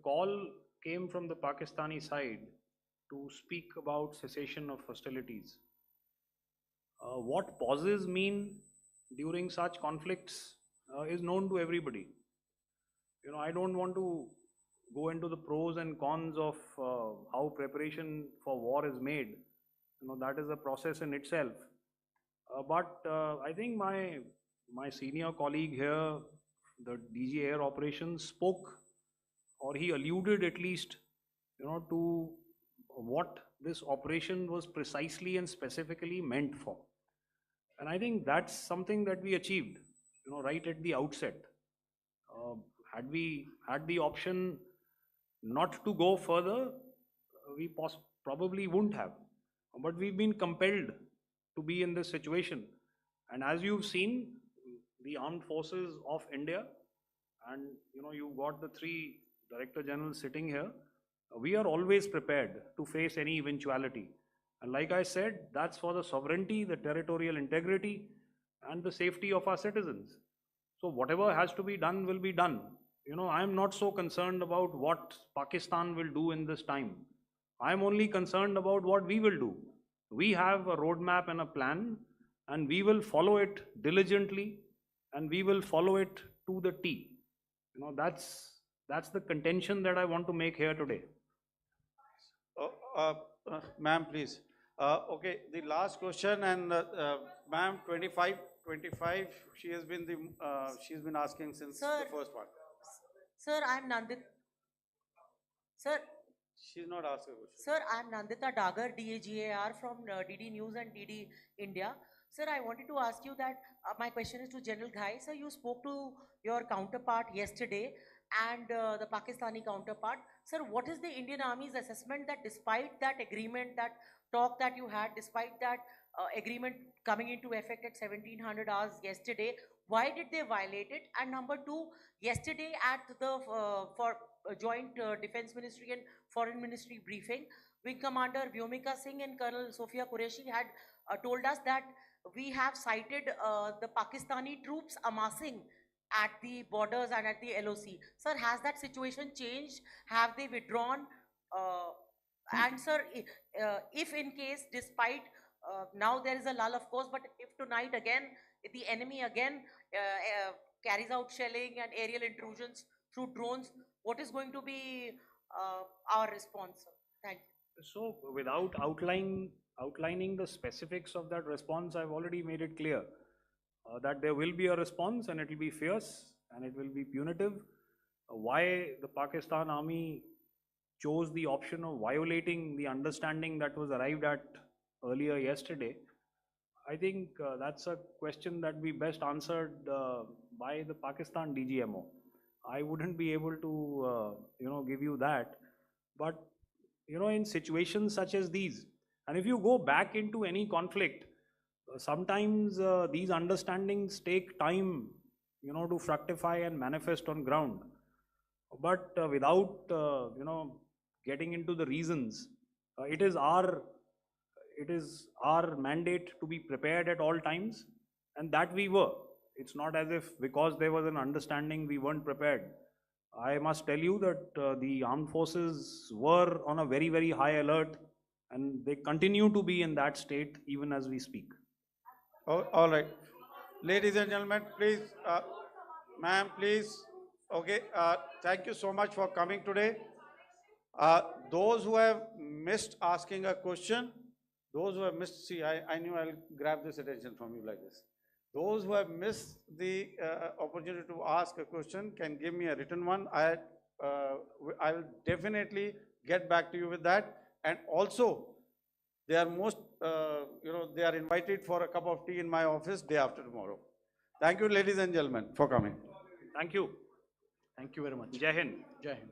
call came from the Pakistani side to speak about cessation of hostilities. What pauses mean during such conflicts is known to everybody. You know, I don't want to go into the pros and cons of how preparation for war is made. You know, that is a process in itself. But I think my senior colleague here, the DG Air Operations, spoke, or he alluded at least, you know, to what this operation was precisely and specifically meant for. And I think that's something that we achieved, you know, right at the outset. Had we had the option not to go further, we probably wouldn't have. But we've been compelled to be in this situation. And as you've seen, the armed forces of India, and you know, you've got the three Director Generals sitting here, we are always prepared to face any eventuality. And like I said, that's for the sovereignty, the territorial integrity, and the safety of our citizens. So whatever has to be done will be done. You know, I'm not so concerned about what Pakistan will do in this time. I'm only concerned about what we will do. We have a roadmap and a plan, and we will follow it diligently, and we will follow it to the T. You know, that's the contention that I want to make here today. Ma'am, please. Okay, the last question, and ma'am, 25, she's been asking since Sir, the first one. Sir, I'm Nandita. Sir, she's not asking a question. Sir, I'm Nandita Dagar, DAGAR from DD News and DD India. Sir, I wanted to ask you that my question is to General Ghai. Sir, you spoke to your counterpart yesterday and the Pakistani counterpart. Sir, what is the Indian Army's assessment that despite that agreement, that talk that you had, despite that agreement coming into effect at 1700 hours yesterday, why did they violate it? And number two, yesterday at the joint Defense Ministry and Foreign Ministry briefing, Wing Commander Vyomika Singh and Colonel Sophia Qureshi had told us that we have cited the Pakistani troops amassing at the borders and at the LOC. Sir, has that situation changed? Have they withdrawn? And sir, if in case, despite now there is a lull, of course, but if tonight again, if the enemy again carries out shelling and aerial intrusions through drones, what is going to be our response, sir? Thank you. So without outlining the specifics of that response, I've already made it clear that there will be a response, and it will be fierce and it will be punitive. Why the Pakistan army chose the option of violating the understanding that was arrived at earlier yesterday, I think that's a question that we best answered by the Pakistan DGMO. I wouldn't be able to give you that. But in situations such as these, and if you go back into any conflict, sometimes these understandings take time to fructify and manifest on ground. But without getting into the reasons. It is our mandate to be prepared at all times, and that we were. It's not as if because there was an understanding we weren't prepared. I must tell you that the armed forces were on a very, very high alert, and they continue to be in that state even as we speak. Oh, all right. Ladies and gentlemen, please, ma'am, please. Okay, thank you so much for coming today. Those who have missed asking a question, those who have missed, see, I knew I'll grab this attention from you like this. Those who have missed the opportunity to ask a question can give me a written one. I will definitely get back to you with that. And also, they are they are invited for a cup of tea in my office day after tomorrow. Thank you, ladies and gentlemen, for coming. Thank you. Thank you very much. Jai Hind. Jai Hind.